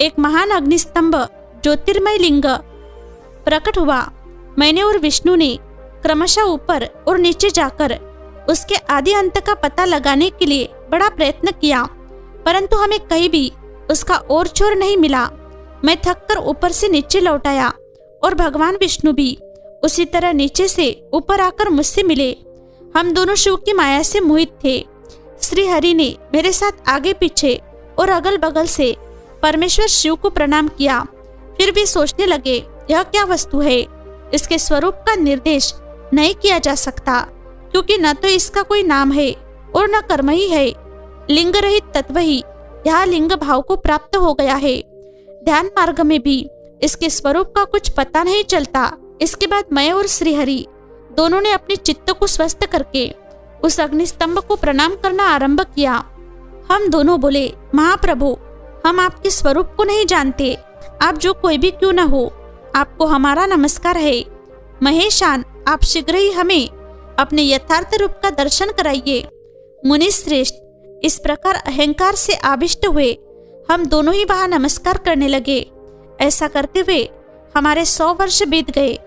एक महान अग्निस्तंभ ज्योतिर्मय लिंग प्रकट हुआ। मैंने और विष्णु ने क्रमशः ऊपर और नीचे जाकर उसके आदि अंत का पता लगाने के लिए बड़ा प्रयत्न किया, परंतु हमें कहीं भी उसका ओर छोर नहीं मिला। मैं थककर ऊपर से नीचे लौट आया और भगवान विष्णु भी उसी तरह नीचे से ऊपर आकर मुझसे मिले। हम दोनों शिव की माया से मोहित थे। श्री हरि ने मेरे साथ आगे पीछे और अगल बगल से परमेश्वर शिव को प्रणाम किया। फिर भी सोचने लगे, यह क्या वस्तु है, इसके स्वरूप का निर्देश नहीं किया जा सकता, क्योंकि न तो इसका कोई नाम है और न कर्म ही है। लिंग रहित तत्व ही यह लिंग भाव को प्राप्त हो गया है। ध्यान मार्ग में भी इसके स्वरूप का कुछ पता नहीं चलता। इसके बाद मैं और श्रीहरि दोनों ने अपने चित्त को स्वस्थ करके उस अग्निस्तंभ को प्रणाम करना आरंभ किया। हम दोनों बोले, महाप्रभु, हम आपके स्वरूप को नहीं जानते। आप जो कोई भी क्यों न हो, आपको हमारा नमस्कार है। महेशान, आप शीघ्र ही हमें अपने यथार्थ रूप का दर्शन कराइए। मुनि श्रेष्ठ, इस प्रकार अहंकार से आविष्ट हुए हम दोनों ही वहां नमस्कार करने लगे। ऐसा करते हुए हमारे 100 वर्ष बीत गए।